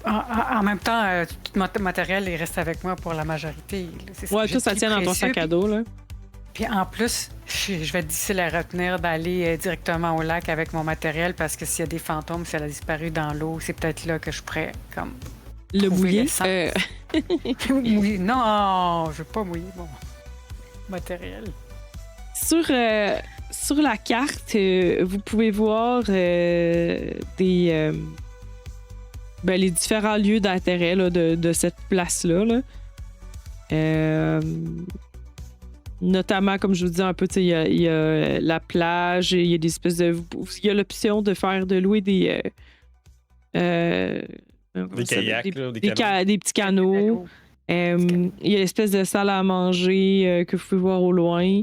En même temps, tout mon matériel il reste avec moi pour la majorité. Là. C'est ce Ouais, que tout j'ai ça pris tient dans ton précieux, sac à dos, là. Puis en plus, je vais être difficile à retenir d'aller directement au lac avec mon matériel parce que s'il y a des fantômes, si elle a disparu dans l'eau, c'est peut-être là que je pourrais comme Le trouver bouillir. l'essence. Mouiller. Non, je veux pas mouiller mon matériel. Sur la carte, vous pouvez voir les différents lieux d'intérêt là, de cette place-là. Là. Notamment, comme je vous dis un peu, il y a la plage, il y a des espèces de. Il y a l'option de louer des. Des kayaks, là, des petits canaux. Il y a l'espèce de salle à manger que vous pouvez voir au loin.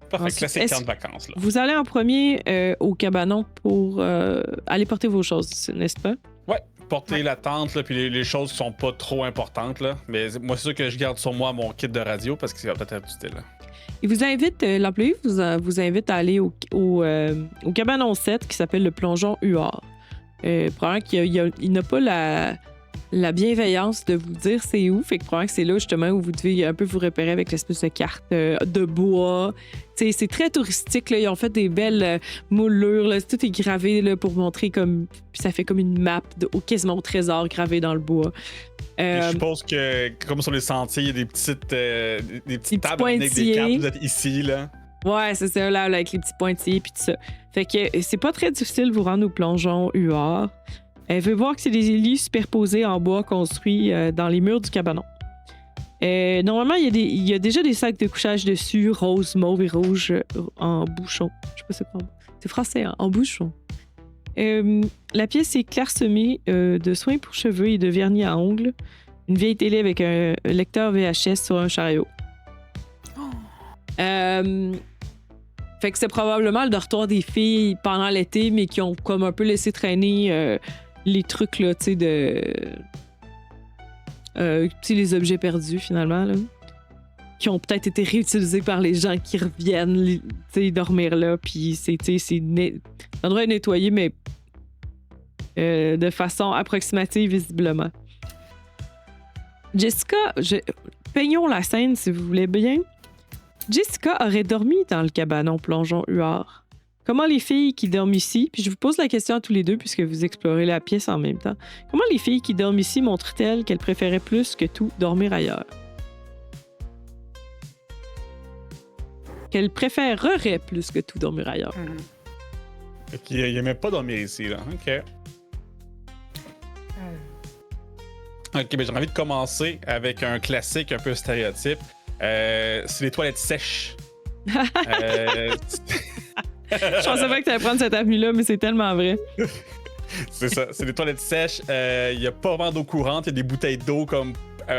Parfait, Ensuite, classique est-ce- camp de vacances, là. Vous allez en premier au cabanon pour aller porter vos choses, n'est-ce pas? Ouais, porter la tente, là, puis les choses qui sont pas trop importantes, là. Mais moi, c'est sûr que je garde sur moi mon kit de radio parce que ça va peut-être être utile, là. Il vous invite, l'employé vous invite à aller au cabanon 7 qui s'appelle le plongeon Huard. Probablement qu'il n'a pas la bienveillance de vous dire c'est où, fait que probablement que c'est là justement où vous devez un peu vous repérer avec l'espèce de carte de bois. T'sais, c'est très touristique, là. Ils ont fait des belles moulures, là. Tout est gravé là, pour montrer comme. Puis ça fait comme une map quasiment au trésor gravé dans le bois. Et je suppose que, comme sur les sentiers, il y a des petites tables avec des pointillés. cartes. Vous êtes ici, là. Ouais, c'est ça, là, avec les petits pointillés puis tout ça. Fait que c'est pas très difficile de vous rendre au plongeon Huard. Elle veut voir que c'est des lits superposés en bois construits dans les murs du cabanon. Normalement, il y a déjà des sacs de couchage dessus, rose, mauve et rouge en bouchon. Je sais pas c'est quoi. C'est français, hein, en bouchon. La pièce est clairsemée de soins pour cheveux et de vernis à ongles. Une vieille télé avec un lecteur VHS sur un chariot. Fait que c'est probablement le dortoir des filles pendant l'été, mais qui ont comme un peu laissé traîner les trucs, là, tu sais, les objets perdus, finalement, là, qui ont peut-être été réutilisés par les gens qui reviennent, tu sais, dormir là, puis l'endroit est nettoyé, mais de façon approximative, visiblement. Jessica, peignons la scène, si vous voulez bien. Jessica aurait dormi dans le cabanon plongeon Huard. Comment les filles qui dorment ici, puis je vous pose la question à tous les deux puisque vous explorez la pièce en même temps, comment les filles qui dorment ici montrent-elles qu'elles préféraient plus que tout dormir ailleurs? Qu'elles préféreraient plus que tout dormir ailleurs. Fait qu'il aimait pas dormir ici, là. OK. OK, ben j'ai envie de commencer avec un classique un peu stéréotype. C'est les toilettes sèches. Je pensais pas que tu allais prendre cette avenue-là, mais c'est tellement vrai. C'est ça, c'est des toilettes sèches. Il y a pas vraiment d'eau courante. Il y a des bouteilles d'eau comme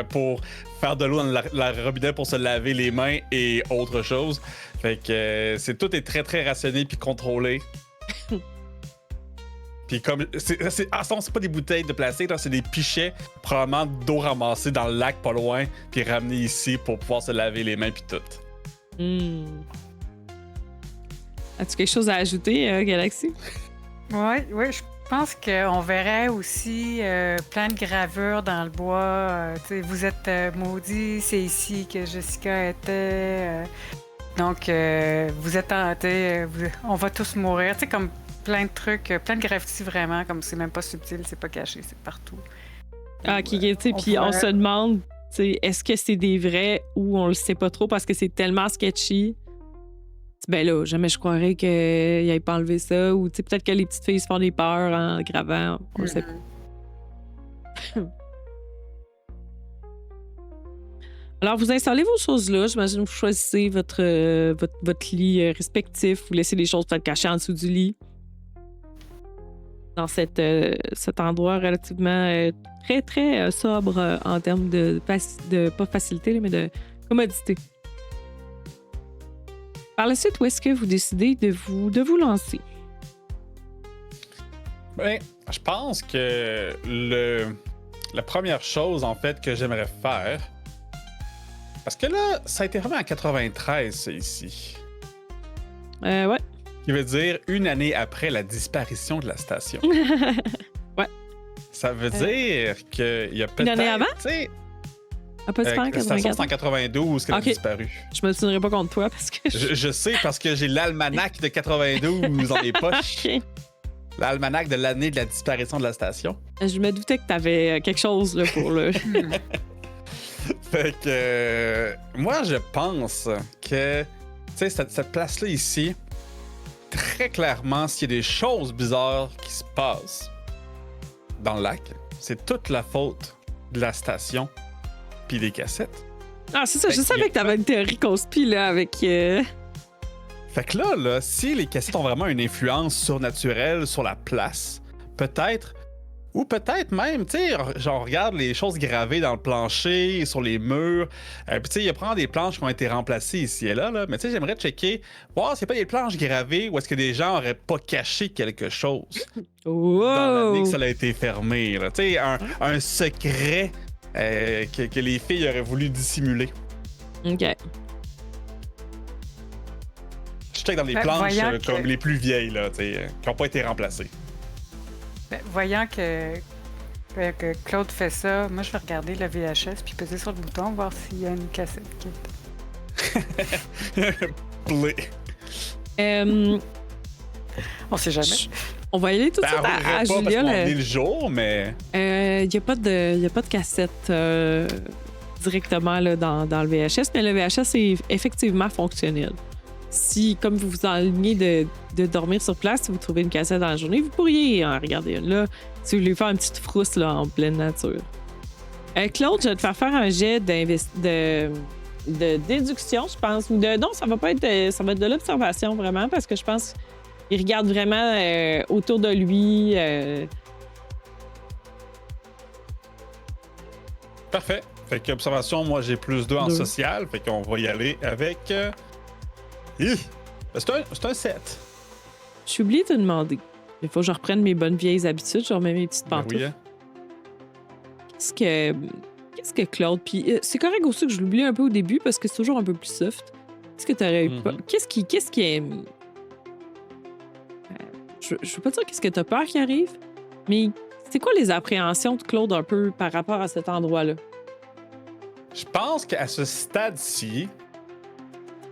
pour faire de l'eau dans la robinet pour se laver les mains et autre chose. Fait que tout est très très rationné puis contrôlé. Puis comme c'est pas des bouteilles de plastique, là, c'est des pichets probablement d'eau ramassée dans le lac pas loin puis ramenée ici pour pouvoir se laver les mains puis tout. As-tu quelque chose à ajouter, Galaxy? Oui, je pense qu'on verrait aussi plein de gravures dans le bois. Vous êtes maudits, c'est ici que Jessica était. Donc, vous êtes hantés, on va tous mourir. Tu sais, comme plein de trucs, plein de graffitis vraiment, comme c'est même pas subtil, c'est pas caché, c'est partout. Ah, ok, tu sais, puis on se demande, tu sais, est-ce que c'est des vrais ou on le sait pas trop parce que c'est tellement sketchy. Ben là, jamais je croirais qu'il ait pas enlevé ça. Ou peut-être que les petites filles se font des peurs en gravant. On le sait pas. Alors, vous installez vos choses là. J'imagine que vous choisissez votre lit respectif. Vous laissez les choses peut-être cachées en dessous du lit. Dans cet endroit relativement très, très sobre en termes de pas facilité, là, mais de commodité. Par la suite, où est-ce que vous décidez de vous lancer? Ben, je pense que la première chose, en fait, que j'aimerais faire... Parce que là, ça a été vraiment en 93, ça, ici. Ouais. Qui veut dire une année après la disparition de la station. Ouais. Ça veut dire qu'il y a peut-être... Une année avant? Tu sais, Ah, pas super, la station, c'est en 92 qu'elle a Ok. disparu. Je me tiendrai pas contre toi parce que Je sais parce que j'ai l'almanach de 92 dans les poches. Ok. L'almanach de l'année de la disparition de la station. Je me doutais que t'avais quelque chose là, pour le. Fait que moi, je pense que, tu sais, cette place-là ici, très clairement, s'il y a des choses bizarres qui se passent dans le lac, c'est toute la faute de la station puis des cassettes. Ah, c'est ça, Fait je qu'il savais y a que t'avais une théorie conspi là avec. Fait que là, si les cassettes ont vraiment une influence surnaturelle sur la place, peut-être, ou peut-être même, tu sais, genre, regarde les choses gravées dans le plancher, sur les murs. Puis, tu sais, il y a probablement des planches qui ont été remplacées ici et là, mais tu sais, j'aimerais checker, voir s'il n'y a pas des planches gravées ou est-ce que des gens auraient pas caché quelque chose dans l'année Wow! que ça a été fermé, là. Tu sais, un secret que les filles auraient voulu dissimuler. Ok. Je check dans les Ben, planches voyant que- comme les plus vieilles, là, tu sais, qui n'ont pas été remplacées. Ben, voyant que Claude fait ça, moi je vais regarder le VHS puis peser sur le bouton, voir s'il y a une cassette qui est. Play. On sait jamais. On va y aller tout de Ben, suite elle à roulerait pas parce Julia. qu'on est le jour, mais... Il n'y a pas de cassette directement là, dans le VHS, mais le VHS est effectivement fonctionnel. Si, comme vous vous enlignez de dormir sur place, si vous trouvez une cassette dans la journée, vous pourriez en regarder une là, si vous voulez faire une petite frousse là, en pleine nature. Claude, je vais te faire un jet de déduction, je pense. Ou non, ça va pas être ça va être de l'observation vraiment, parce que je pense qu'il regarde vraiment autour de lui. Parfait. Fait que observation, moi j'ai plus 2 en 2. social, fait qu'on va y aller avec... Hi! C'est un 7. J'ai oublié de te demander. Il faut que je reprenne mes bonnes vieilles habitudes. Je remets mes petites Ben pantoufles. oui, hein. Qu'est-ce que Claude... Puis c'est correct aussi que je l'oublie un peu au début parce que c'est toujours un peu plus soft. Qu'est-ce que t'aurais eu peur? Mhm. Qu'est-ce qui est... Je veux pas dire qu'est-ce que t'as peur qui arrive, mais c'est quoi les appréhensions de Claude un peu par rapport à cet endroit-là? Je pense qu'à ce stade-ci,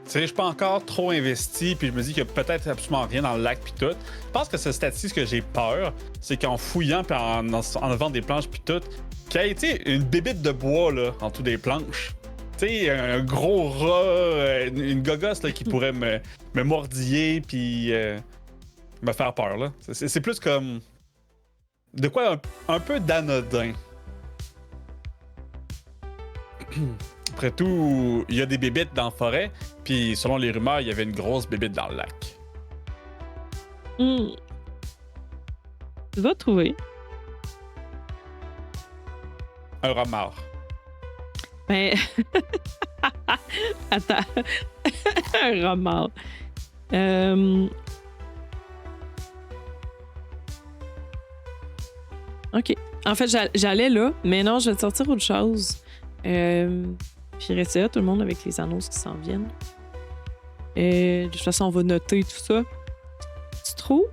tu sais, je suis pas encore trop investi, puis je me dis qu'il y a peut-être absolument rien dans le lac puis tout. Je pense que ce stade-ci, ce que j'ai peur, c'est qu'en fouillant puis en enlevant des planches puis tout, qu'il y ait, tu sais, une bébite de bois, là, en dessous des planches. Tu sais, un gros rat, une gogosse, là, qui pourrait me mordiller puis me faire peur, là. C'est plus comme... De quoi un peu d'anodin. Après tout, il y a des bébites dans la forêt, puis selon les rumeurs, il y avait une grosse bébite dans le lac. Tu vas trouver. Un remard. Mais... Attends. Un remords. OK. En fait, j'allais là, mais non, je vais te sortir autre chose. Puis restez là, tout le monde, avec les annonces qui s'en viennent. De toute façon, on va noter tout ça. Tu trouves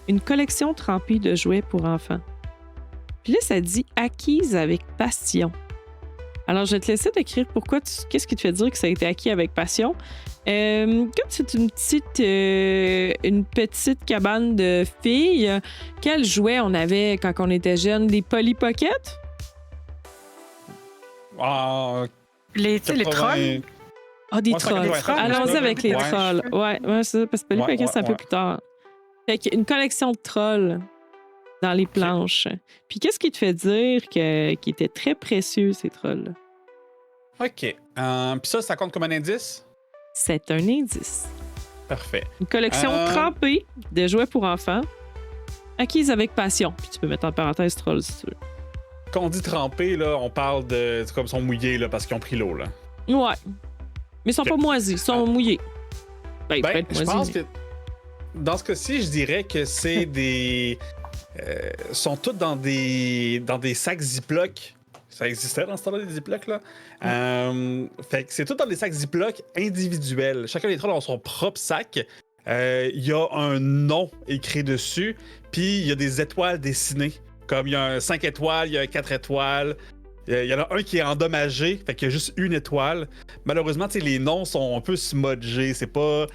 une collection trempée de jouets pour enfants. Puis là, ça dit « acquise avec passion ». Alors, je vais te laisser t'écrire pourquoi, qu'est-ce qui te fait dire que ça a été acquis avec passion. Comme c'est une petite cabane de filles, quels jouets on avait quand on était jeunes? Des Polly Pocket? Ah, Les trolls. Ah, des Ouais, c'est trolls. 93, Allons-y ouais. avec les Ouais. trolls. Ouais, c'est ça, parce que Polly Ouais, Pocket, c'est un peu ouais. plus tard. Fait qu'une collection de trolls dans les planches. Puis qu'est-ce qui te fait dire qu'ils étaient très précieux, ces trolls-là? OK. Puis ça compte comme un indice? C'est un indice. Parfait. Une collection trempée de jouets pour enfants, acquise avec passion. Puis tu peux mettre en parenthèse troll si tu veux. Quand on dit trempé, là, on parle de. C'est comme ils sont mouillés là, parce qu'ils ont pris l'eau. Là. Ouais. Mais ils sont Ok. pas moisis, ils sont mouillés. Ben, ils pourraient être Je moisis. pense que dans ce cas-ci, je dirais que c'est des. Sont tous dans des sacs Ziploc. Ça existait dans ce temps-là, des Ziploc, là. Fait que c'est tout dans des sacs Ziploc individuels. Chacun des trolls a son propre sac. Il y a un nom écrit dessus, puis il y a des étoiles dessinées. Comme il y a un 5 étoiles, il y a un 4 étoiles. Il y en a un qui est endommagé, fait qu'il y a juste une étoile. Malheureusement, les noms sont un peu smudgés. C'est pas.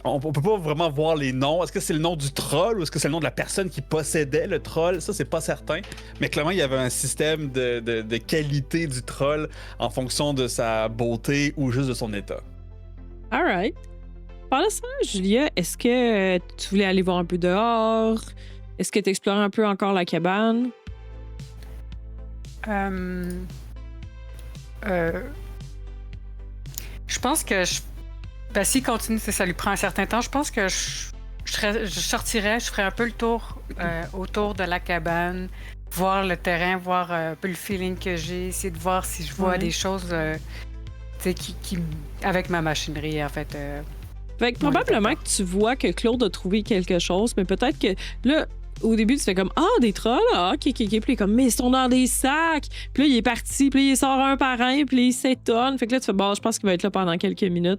On peut pas vraiment voir les noms. Est-ce que c'est le nom du troll ou est-ce que c'est le nom de la personne qui possédait le troll? Ça, c'est pas certain. Mais clairement, il y avait un système de qualité du troll en fonction de sa beauté ou juste de son état. Alright. Pendant ça, Julia, est-ce que tu voulais aller voir un peu dehors? Est-ce que tu explores un peu encore la cabane? Je pense que s'il continue, ça lui prend un certain temps, je pense que je sortirais, je ferais un peu le tour autour de la cabane, voir le terrain, voir un peu le feeling que j'ai, essayer de voir si je vois des choses qui avec ma machinerie, en fait. Fait que probablement que tu vois que Claude a trouvé quelque chose, mais peut-être que là, au début, tu fais comme des trolls, ok. Puis il est comme, mais ils sont dans des sacs. Puis là, il est parti, puis il sort un par un, puis il s'étonne. Fait que là, tu fais, je pense qu'il va être là pendant quelques minutes.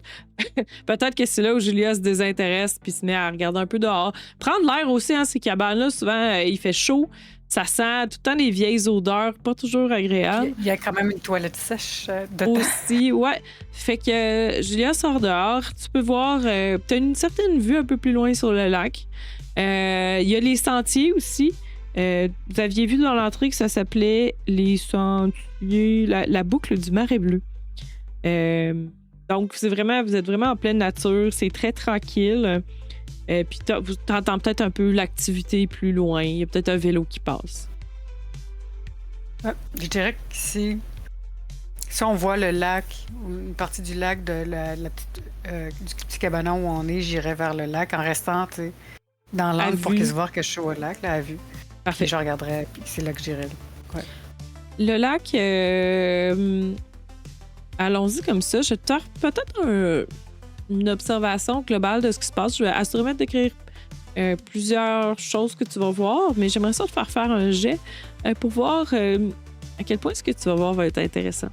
Peut-être que c'est là où Julia se désintéresse, puis se met à regarder un peu dehors. Prendre l'air aussi, ces cabanes-là, souvent, il fait chaud. Ça sent tout le temps des vieilles odeurs, pas toujours agréables. Il y a quand même une toilette sèche dedans. Aussi, ouais. Fait que Julia sort dehors. Tu peux voir, t'as une certaine vue un peu plus loin sur le lac. Il y a les sentiers aussi. Vous aviez vu dans l'entrée que ça s'appelait les sentiers, la boucle du Marais Bleu. Donc, vous êtes vraiment en pleine nature. C'est très tranquille. Puis t'entends peut-être un peu l'activité plus loin. Il y a peut-être un vélo qui passe. Je dirais que si on voit le lac, ou une partie du lac de du petit cabanon où on est, j'irais vers le lac en restant dans l'angle pour qu'ils se voient que je suis au lac, là, à vue. Parfait. Puis je regarderais, puis c'est là que j'irais. Ouais. Le lac, allons-y comme ça. Je te peut-être une observation globale de ce qui se passe. Je vais assurément décrire plusieurs choses que tu vas voir, mais j'aimerais ça te faire un jet pour voir à quel point ce que tu vas voir va être intéressant.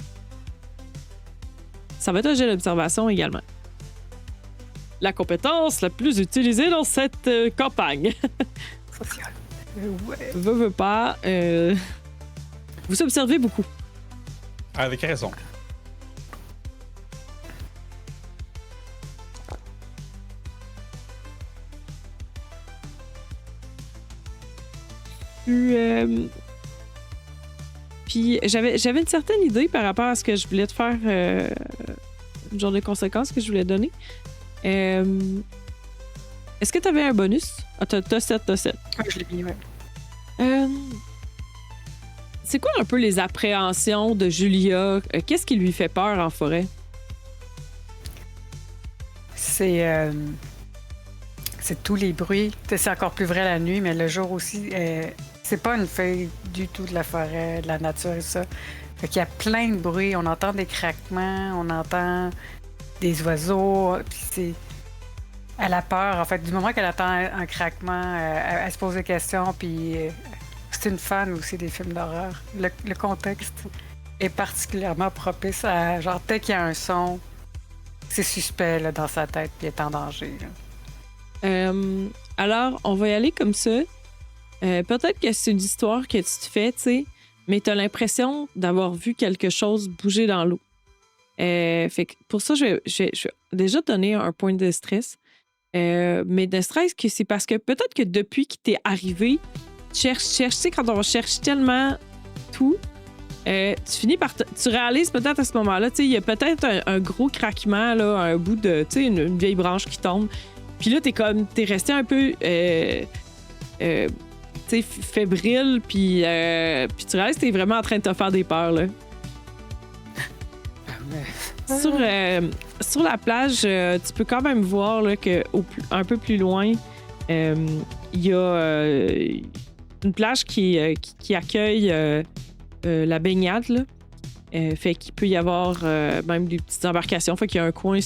Ça va être un jet d'observation également. La compétence la plus utilisée dans cette campagne. Social. Ouais. Veux pas. Vous observez beaucoup. Avec raison. Puis j'avais une certaine idée par rapport à ce que je voulais te faire, le genre de conséquences que je voulais donner. Est-ce que tu avais un bonus? Ah, t'as 7. Je l'ai mis, ouais. C'est quoi un peu les appréhensions de Julia? Qu'est-ce qui lui fait peur en forêt? C'est tous les bruits. C'est encore plus vrai la nuit, mais le jour aussi. C'est pas une feuille du tout de la forêt, de la nature et ça. Fait qu'il y a plein de bruits. On entend des craquements, on entend des oiseaux. Puis c'est. Elle a peur, en fait. Du moment qu'elle entend un craquement, elle se pose des questions. Puis c'est une fan aussi des films d'horreur. Le contexte est particulièrement propice à. Genre, dès qu'il y a un son, c'est suspect là, dans sa tête, puis elle est en danger. Alors, on va y aller comme ça. Peut-être que c'est une histoire que tu te fais, tu sais, mais tu as l'impression d'avoir vu quelque chose bouger dans l'eau. Fait que pour ça, je vais déjà te donner un point de stress. Mais de stress, que c'est parce que peut-être que depuis qu'il t'est arrivé, tu sais, quand on cherche tellement tout, tu finis par... Tu réalises peut-être à ce moment-là, tu sais, il y a peut-être un gros craquement, là, un bout de... Tu sais, une vieille branche qui tombe. Puis là, t'es resté un peu... tu sais, fébrile, puis tu réalises que t'es vraiment en train de te faire des peurs, là. Sur la plage, tu peux quand même voir là, que un peu plus loin, il y a une plage qui accueille la baignade. Là. Fait qu'il peut y avoir même des petites embarcations. Fait qu'il y a un coin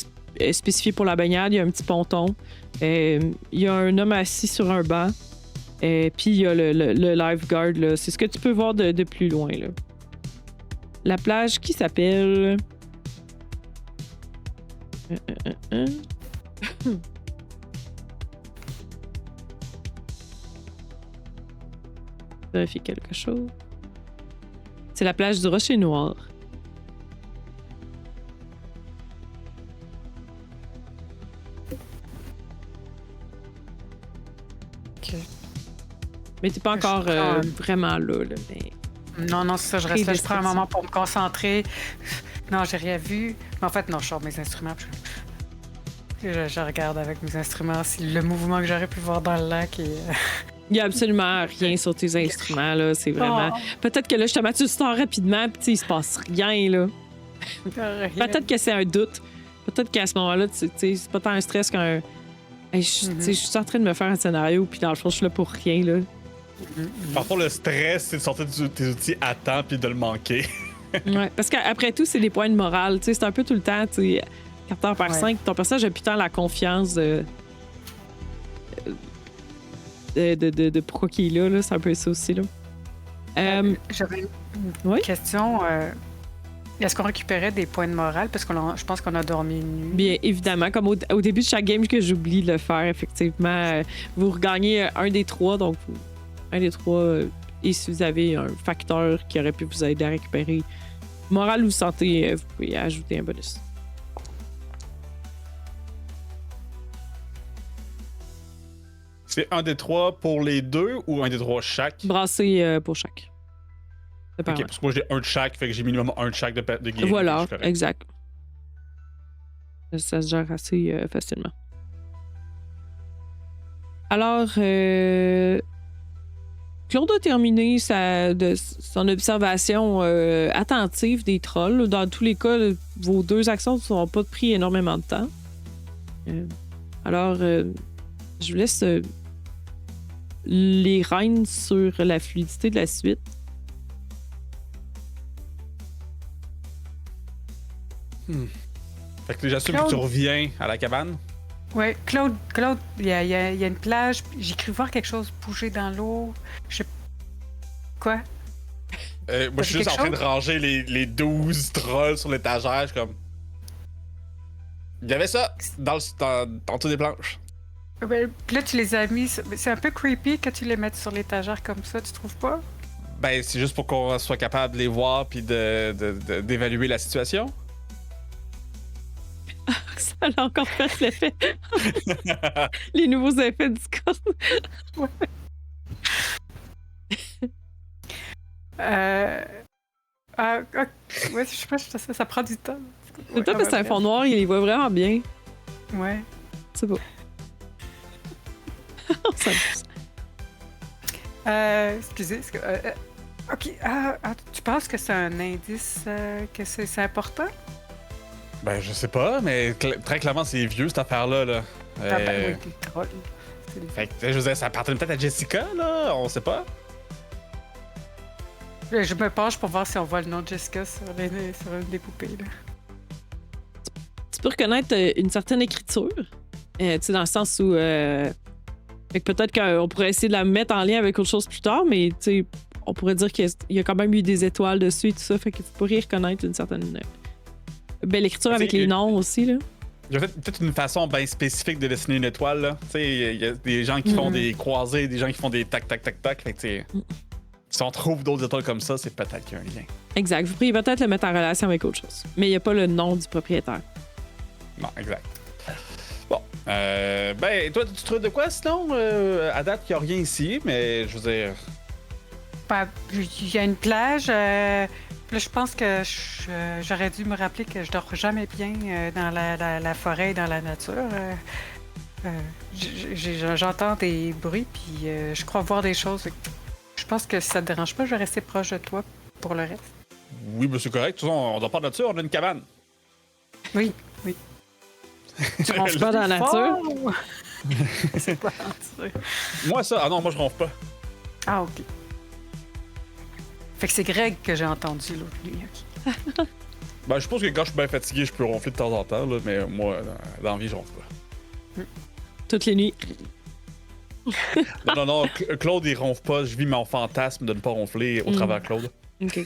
spécifié pour la baignade. Il y a un petit ponton. Il y a un homme assis sur un banc. Puis il y a le lifeguard. Là. C'est ce que tu peux voir de plus loin. Là. La plage qui s'appelle... Vérifier quelque chose. C'est la plage du Rocher Noir. Ok. Mais t'es pas encore vraiment là, mais... Non, c'est ça, je reste là, je prends un moment pour me concentrer. Non, j'ai rien vu. Mais en fait, non, je sors mes instruments. Je regarde avec mes instruments si le mouvement que j'aurais pu voir dans le lac est... Il y a absolument rien sur tes instruments, là. C'est vraiment... Peut-être que là, justement, tu le sors rapidement, puis il se passe rien, là. Peut-être que c'est un doute. Peut-être qu'à ce moment-là, c'est pas tant un stress qu'un... Hey, je suis en train de me faire un scénario, puis dans le fond, je suis là pour rien, là. Parfois, le stress, c'est de sortir tes outils à temps puis de le manquer. Ouais, parce qu'après tout, c'est des points de morale. C'est un peu tout le temps, 4 heures par 5. Ton personnage a putain la confiance de pourquoi il est là. C'est un peu ça aussi. Là. J'avais une question. Est-ce qu'on récupérait des points de morale? Parce que je pense qu'on a dormi une nuit. Bien évidemment, comme au début de chaque game que j'oublie de le faire, effectivement, vous regagnez un des 3, donc un des 3, et si vous avez un facteur qui aurait pu vous aider à récupérer morale ou santé, vous pouvez ajouter un bonus. C'est un des 3 pour les 2 ou un des 3 chaque? Brassé pour chaque. Ok, parce que moi j'ai un de chaque, fait que j'ai minimum un de chaque de game. Voilà, exact. Ça se gère assez facilement. Alors, Claude a terminé son observation attentive des trolls. Dans tous les cas, vos 2 actions ne sont pas pris énormément de temps. Alors, je vous laisse les rênes sur la fluidité de la suite. Fait que j'assume que tu reviens à la cabane. Oui, Claude, il y a une plage. J'ai cru voir quelque chose bouger dans l'eau. Quoi? Moi, je suis juste en train de ranger les 12 trolls sur l'étagère. Je suis comme. Il y avait ça dans dessous des planches. Puis là, tu les as mis. C'est un peu creepy que tu les mettes sur l'étagère comme ça, tu trouves pas? Ben, c'est juste pour qu'on soit capable de les voir puis d'évaluer la situation. Ça a encore fait l'effet. Les nouveaux effets du Discord. Ouais. Ouais, je sais pas, ça prend du temps. C'est peut-être parce que c'est un fond noir, il les voit vraiment bien. Ouais. C'est beau. Ça excusez. Ok. Tu penses que c'est un indice que c'est important? Ben, je sais pas, mais très clairement, c'est vieux cette affaire-là. Là. Oui, des trolls. Fait que, je veux dire, ça appartenait peut-être à Jessica, là, on sait pas. Je me penche pour voir si on voit le nom de Jessica sur une des poupées. Là. Tu peux reconnaître une certaine écriture, tu sais, dans le sens où fait que peut-être qu'on pourrait essayer de la mettre en lien avec autre chose plus tard, mais tu sais, on pourrait dire qu'il y a quand même eu des étoiles dessus et tout ça, fait que tu pourrais reconnaître une certaine belle écriture avec les noms aussi, là. Il y a peut-être une façon bien spécifique de dessiner une étoile, là. Tu sais, il y a des gens qui font des croisés, des gens qui font des tac, tac, tac, tac. Fait que, tu sais, si on trouve d'autres étoiles comme ça, c'est peut-être qu'il y a un lien. Exact. Vous pourriez peut-être le mettre en relation avec autre chose. Mais il n'y a pas le nom du propriétaire. Non, exact. Bon. Ben, toi, tu trouves de quoi sinon? À date, il n'y a rien ici, mais je veux dire. Il y a une plage. Là, je pense que j'aurais dû me rappeler que je dors jamais bien dans la forêt et dans la nature. J'entends des bruits, puis je crois voir des choses. Je pense que si ça te dérange pas, je vais rester proche de toi pour le reste. Oui, ben c'est correct. De toute façon, on dort pas de nature, on a une cabane. Oui. Tu ronfles pas dans la nature? Fort! C'est pas nature. Moi, ça, ah non, moi, je ronfle pas. Ah, OK. Fait que c'est Greg que j'ai entendu l'autre nuit. OK. Ben, je pense que quand je suis bien fatigué, je peux ronfler de temps en temps, là, mais moi, dans la vie, je ronfle pas. Toutes les nuits. Non, Claude, il ronfle pas. Je vis mon fantasme de ne pas ronfler au travers de Claude. OK.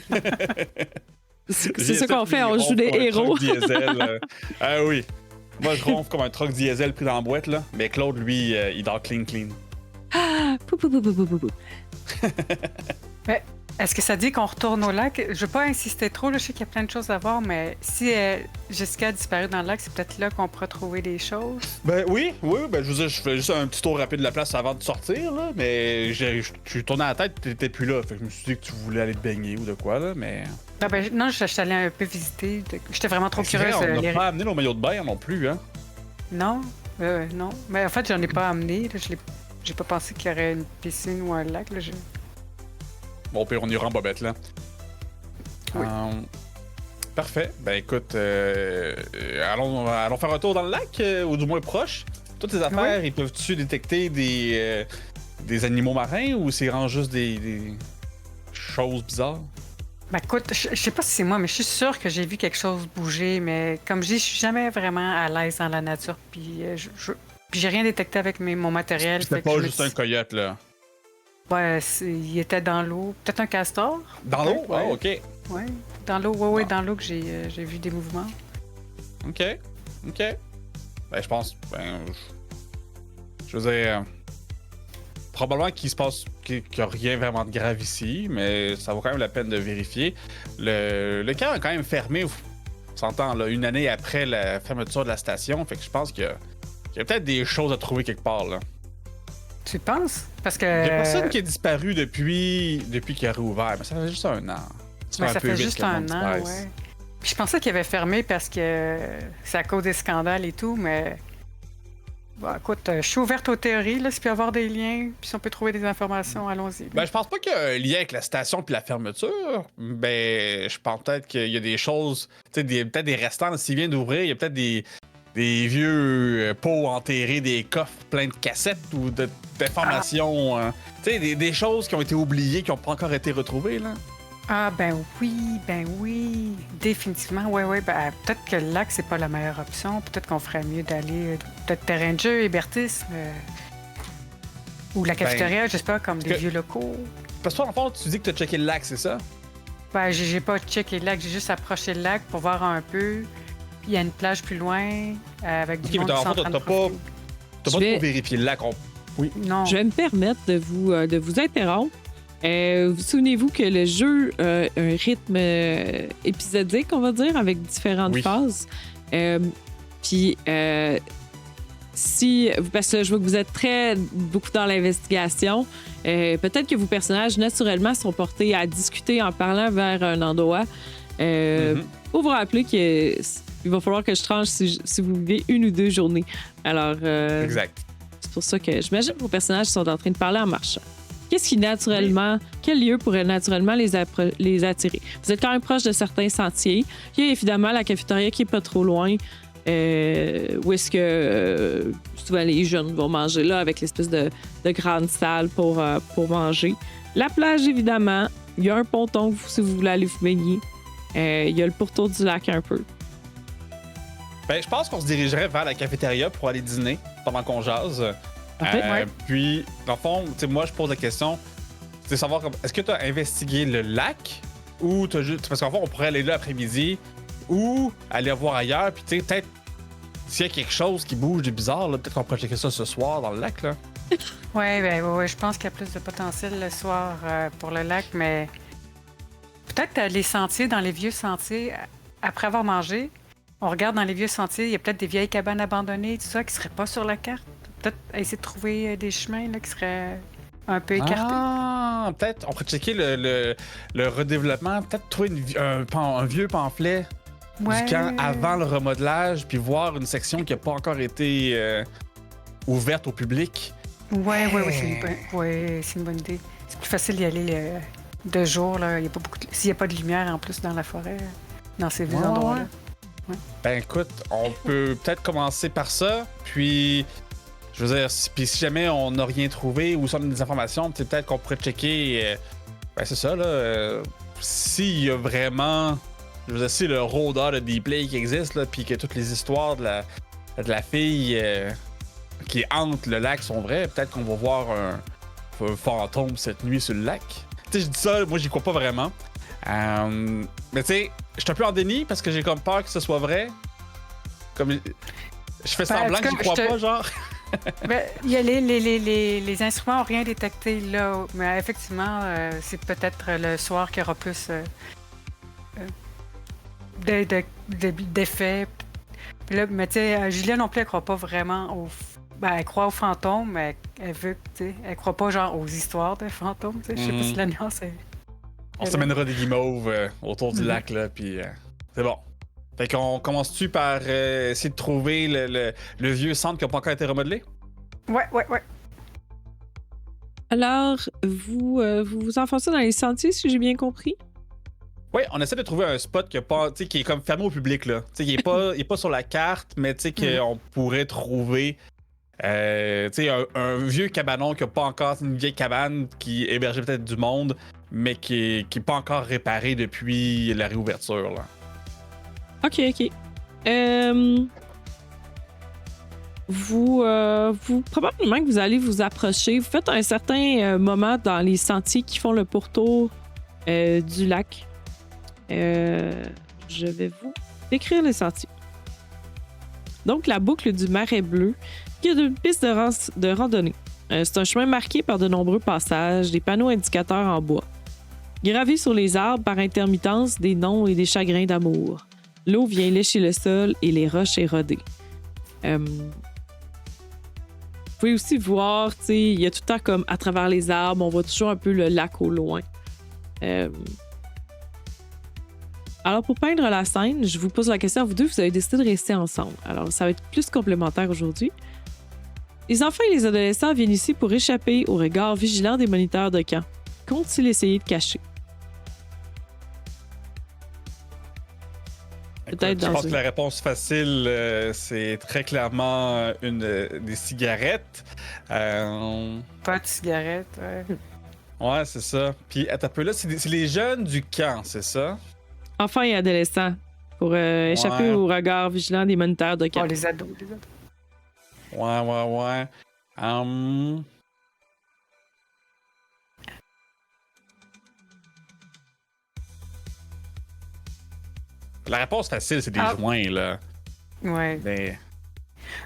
C'est ça qu'on fait, on joue des héros. Diesel, ah oui. Moi, je ronfle comme un truck diesel pris dans la boîte, là. Mais Claude, lui, il dort clean. Pou, pou, pou, pou, pou, pou, pou. Est-ce que ça dit qu'on retourne au lac? Je veux pas insister trop, là, je sais qu'il y a plein de choses à voir, mais si Jessica a disparu dans le lac, c'est peut-être là qu'on pourra trouver des choses. Ben oui, ben je veux dire, je fais juste un petit tour rapide de la place avant de sortir, là, mais je suis tourné à la tête, t'étais plus là, fait que je me suis dit que tu voulais aller te baigner ou de quoi, là, mais... Ah ben, non, je suis allée un peu visiter, j'étais vraiment trop C'est vrai, curieuse. on n'a pas amené nos maillots de bain non plus, hein? Non, non. Mais en fait, j'en ai pas amené, là, j'ai pas pensé qu'il y aurait une piscine ou un lac, là, Bon, puis on ira en bobette, là. Oui. Parfait. Ben écoute, allons faire un tour dans le lac, ou du moins proche. Toutes tes affaires, Oui. ils peuvent-tu détecter des animaux marins ou c'est vraiment juste des choses bizarres? Ben écoute, je sais pas si c'est moi, mais je suis sûre que j'ai vu quelque chose bouger, mais comme je dis, je suis jamais vraiment à l'aise dans la nature, puis puis j'ai rien détecté avec mon matériel. C'était fait que pas je me juste un dis- coyote, là. Ouais, il était dans l'eau. Peut-être un castor? Dans l'eau? Ouais. Ah, ok. Ouais, dans l'eau, ouais, Ah. dans l'eau que j'ai vu des mouvements. Ok. Ben je pense, je veux dire, probablement qu'il se passe, qu'il y a rien vraiment de grave ici, mais ça vaut quand même la peine de vérifier. Le camp est quand même fermé, on s'entend, là, une année après la fermeture de la station, fait que je pense qu'il y a peut-être des choses à trouver quelque part, là. Tu penses? Parce que... Il y a personne qui a disparu depuis qu'il a réouvert, mais ça fait juste un an. Ouais, ça peu fait vite juste que le un monde an, disparaisse. ouais. Puis je pensais qu'il avait fermé parce que c'est à cause des scandales et tout, mais... Bon, écoute, je suis ouverte aux théories, là, s'il peut y avoir des liens, puis si on peut trouver des informations, allons-y. Ben, je pense pas qu'il y a un lien avec la station puis la fermeture. Ben, je pense peut-être qu'il y a des choses, tu sais, peut-être des restants, s'il vient d'ouvrir, il y a peut-être des vieux pots enterrés, des coffres pleins de cassettes ou d'informations. Tu sais, des choses qui ont été oubliées, qui n'ont pas encore été retrouvées, là. Ah, ben oui, définitivement, ouais, ben peut-être que le lac, c'est pas la meilleure option, peut-être qu'on ferait mieux d'aller, peut-être terrain de jeu, Hébertis, ou la cafétéria, je sais pas, comme des que- vieux locaux. Parce que toi, en fond, tu dis que tu as checké le lac, c'est ça? Ben, j'ai pas checké le lac, j'ai juste approché le lac pour voir un peu. Il y a une plage plus loin, avec Ok, du mais monde qui sont en t'as train de pas profiter. T'as Je pas vais- trop vérifié le lac. Non. Je vais me permettre de vous interrompre. Vous souvenez-vous que le jeu a un rythme épisodique, on va dire, avec différentes Oui. phases. Puis, parce que je vois que vous êtes beaucoup dans l'investigation, peut-être que vos personnages, naturellement, sont portés à discuter en parlant vers un endroit. Faut vous rappeler qu'il va falloir que je tranche si vous vivez 1 ou 2 journées. Alors, Exact. c'est pour ça que j'imagine que vos personnages sont en train de parler en marchant. Qu'est-ce qui naturellement, quel lieu pourrait naturellement les attirer? Vous êtes quand même proche de certains sentiers. Il y a évidemment la cafétéria qui est pas trop loin, où est-ce que souvent les jeunes vont manger là avec l'espèce de grande salle pour manger. La plage, évidemment. Il y a un ponton si vous voulez aller vous baigner. Il y a le pourtour du lac un peu. Ben, je pense qu'on se dirigerait vers la cafétéria pour aller dîner pendant qu'on jase. Parfait. Ouais. Puis, dans le fond, tu sais, moi, je pose la question, c'est savoir, est-ce que tu as investigué le lac ou tu as juste. Parce qu'en fond, on pourrait aller là l'après-midi ou aller voir ailleurs, puis tu sais, peut-être s'il y a quelque chose qui bouge de bizarre, là, peut-être qu'on pourrait checker ça ce soir dans le lac, là. Ouais, je pense qu'il y a plus de potentiel le soir pour le lac, mais peut-être les sentiers, dans les vieux sentiers, après avoir mangé, on regarde dans les vieux sentiers, il y a peut-être des vieilles cabanes abandonnées, tout ça, qui seraient pas sur la carte. Peut-être essayer de trouver des chemins là, qui seraient un peu écartés. Ah, peut-être, on pourrait checker le redéveloppement, peut-être trouver un vieux pamphlet Ouais. du camp avant le remodelage, puis voir une section qui n'a pas encore été ouverte au public. Ouais, c'est une bonne idée. C'est plus facile d'y aller de jour, là. Il y a pas beaucoup s'il n'y a pas de lumière en plus dans la forêt, dans ces vieux Ouais, endroits-là. Ben écoute, on peut peut-être commencer par ça, puis je veux dire, si jamais on n'a rien trouvé ou si on a des informations, peut-être qu'on pourrait checker. Ben c'est ça là. S'il y a vraiment, je veux dire, si le rôdeur de Deep-Play qui existe là, puis que toutes les histoires de la fille qui hante le lac sont vraies, peut-être qu'on va voir un fantôme cette nuit sur le lac. Tu sais, je dis ça, moi j'y crois pas vraiment. Mais tu sais, je suis un peu en déni parce que j'ai comme peur que ce soit vrai. Comme je fais semblant que j'y crois pas, genre. Ben, il y a les instruments n'ont rien détecté là, mais effectivement, c'est peut-être le soir qu'il y aura plus d'effets. Là, mais tu sais, Julia non plus, elle croit pas vraiment aux. Ben, elle croit aux fantômes, mais elle veut, tu sais, elle croit pas genre aux histoires de fantômes. Je sais pas si la nuance est. On se mènera des guimauves autour du lac, là, puis c'est bon. Fait qu'on commence-tu par essayer de trouver le vieux centre qui n'a pas encore été remodelé? Ouais. Alors, vous enfoncez dans les sentiers, si j'ai bien compris? Oui, on essaie de trouver un spot qui est comme fermé au public, là. Tu sais, il est pas sur la carte, mais tu sais qu'on pourrait trouver un vieux cabanon qui n'a pas encore, une vieille cabane qui hébergeait peut-être du monde, mais qui est pas encore réparé depuis la réouverture, là. OK. Vous probablement que vous allez vous approcher. Vous faites un certain moment dans les sentiers qui font le pourtour du lac. Je vais vous décrire les sentiers. Donc, la boucle du Marais Bleu, qui est une piste de randonnée. C'est un chemin marqué par de nombreux passages, des panneaux indicateurs en bois. Gravés sur les arbres par intermittence des noms et des chagrins d'amour. L'eau vient lécher le sol et les roches érodées. Vous pouvez aussi voir, tu sais, il y a tout le temps comme à travers les arbres, on voit toujours un peu le lac au loin. Alors, pour peindre la scène, je vous pose la question à vous deux, vous avez décidé de rester ensemble. Alors, ça va être plus complémentaire aujourd'hui. Les enfants et les adolescents viennent ici pour échapper au regard vigilant des moniteurs de camp. Qu'ont-ils essayé de cacher? Écoute, je pense que la réponse facile, c'est très clairement des cigarettes. Pas de cigarettes, ouais. Ouais, c'est ça. Puis, attends un peu là, c'est les jeunes du camp, c'est ça? Enfants et adolescents, pour échapper au regard vigilant des moniteurs de camp. Oh, les ados. Ouais. La réponse facile, c'est des joints, là. Ouais.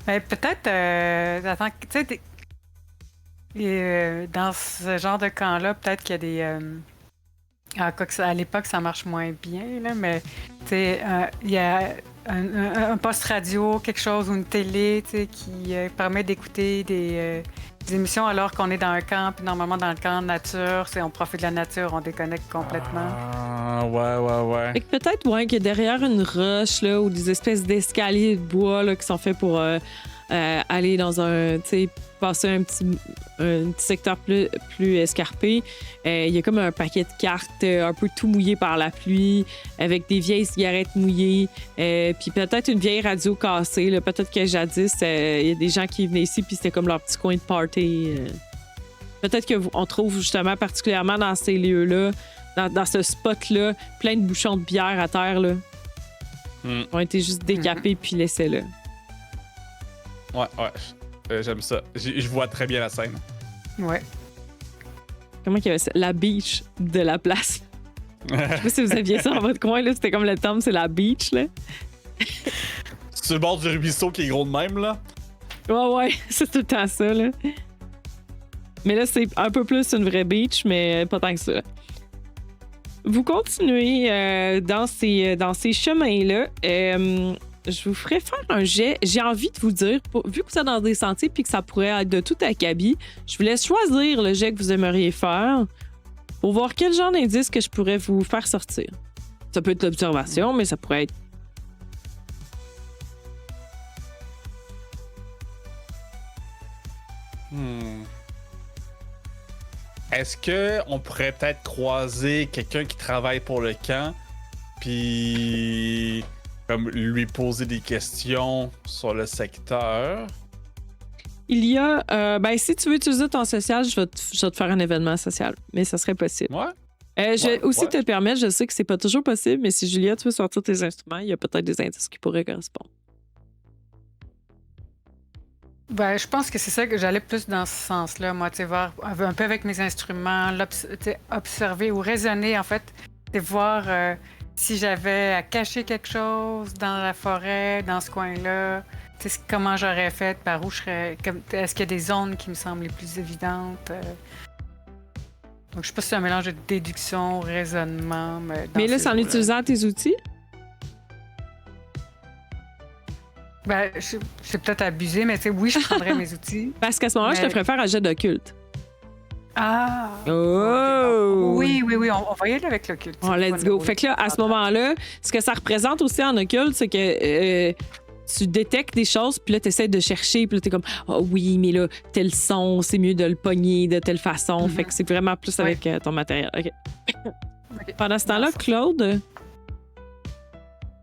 Mais peut-être, attends, tu sais, dans ce genre de camp-là, peut-être qu'il y a des. À l'époque, ça marche moins bien, là, mais tu sais, il y a un poste radio, quelque chose, ou une télé, tu sais, qui permet d'écouter des émissions alors qu'on est dans un camp, puis normalement dans le camp de nature, on profite de la nature, on déconnecte complètement. Ah, ouais. Fait que peut-être, ouais, que derrière une roche, là, ou des espèces d'escaliers de bois, là, qui sont faits pour aller dans un, tu sais, passer un petit secteur plus escarpé. Il y a comme un paquet de cartes un peu tout mouillé par la pluie, avec des vieilles cigarettes mouillées, puis peut-être une vieille radio cassée. Là. Peut-être que jadis, il y a des gens qui venaient ici, puis c'était comme leur petit coin de party. Peut-être qu'on trouve justement particulièrement dans ces lieux-là, dans ce spot-là, plein de bouchons de bière à terre. Là. Ont été juste décapés puis laissés là. Ouais. J'aime ça. Je vois très bien la scène. Ouais. Comment qu'il y avait ça? La beach de la place. Je sais pas si vous aviez ça dans votre coin, là. C'était comme le terme, c'est la beach, là. C'est le bord du ruisseau qui est gros de même, là. Ouais, c'est tout le temps ça, là. Mais là, c'est un peu plus une vraie beach, mais pas tant que ça. Vous continuez dans ces chemins-là. Je vous ferai faire un jet. J'ai envie de vous dire, vu que vous êtes dans des sentiers puis que ça pourrait être de tout acabit, je vous laisse choisir le jet que vous aimeriez faire pour voir quel genre d'indice que je pourrais vous faire sortir. Ça peut être l'observation, mais ça pourrait être... Est-ce qu'on pourrait peut-être croiser quelqu'un qui travaille pour le camp, puis comme lui poser des questions sur le secteur. Il y a. Si tu veux utiliser ton social, je vais te faire un événement social. Mais ça serait possible. Ouais. Je vais aussi ouais. te le permettre, je sais que c'est pas toujours possible, mais si Julia, tu veux sortir tes instruments, il y a peut-être des indices qui pourraient correspondre. Ben, je pense que c'est ça que j'allais plus dans ce sens-là, moi, tu sais, voir un peu avec mes instruments, observer ou raisonner, en fait, c'est voir si j'avais à cacher quelque chose dans la forêt, dans ce coin-là, tu sais, comment j'aurais fait, par où je serais, est-ce qu'il y a des zones qui me semblent les plus évidentes? Donc, je sais pas si c'est un mélange de déduction, raisonnement. Mais là, c'est en utilisant tes outils? Ben, c'est peut-être abusé, mais tu sais, oui, je prendrais mes outils. Parce qu'à ce moment-là, je te ferais faire un jet d'occulte. Ah! Oh! Oui, on va y aller avec l'occulte. Oh, let's go. Fait que là, à ce moment-là, ce que ça représente aussi en occulte, c'est que tu détectes des choses, puis là, tu essaies de chercher, puis là, tu es comme, oh oui, mais là, tel son, c'est mieux de le pogner de telle façon. Fait que c'est vraiment plus avec ton matériel. OK. Pendant ce temps-là, Claude,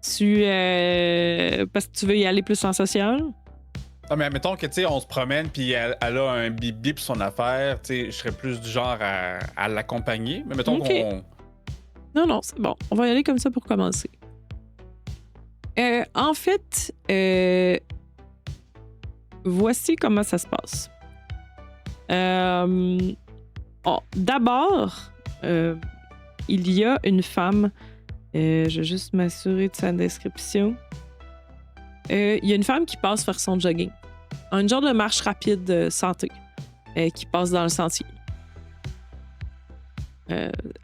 parce que tu veux y aller plus en social? Non, mais admettons que, tu sais, on se promène, puis elle a un bip-bip sur son affaire, tu sais, je serais plus du genre à l'accompagner. Mais mettons qu'on... Non, c'est bon. On va y aller comme ça pour commencer. En fait, voici comment ça se passe. D'abord, il y a une femme. Je vais juste m'assurer de sa description. Il y a une femme qui passe faire son jogging. Un genre de marche rapide santé qui passe dans le sentier.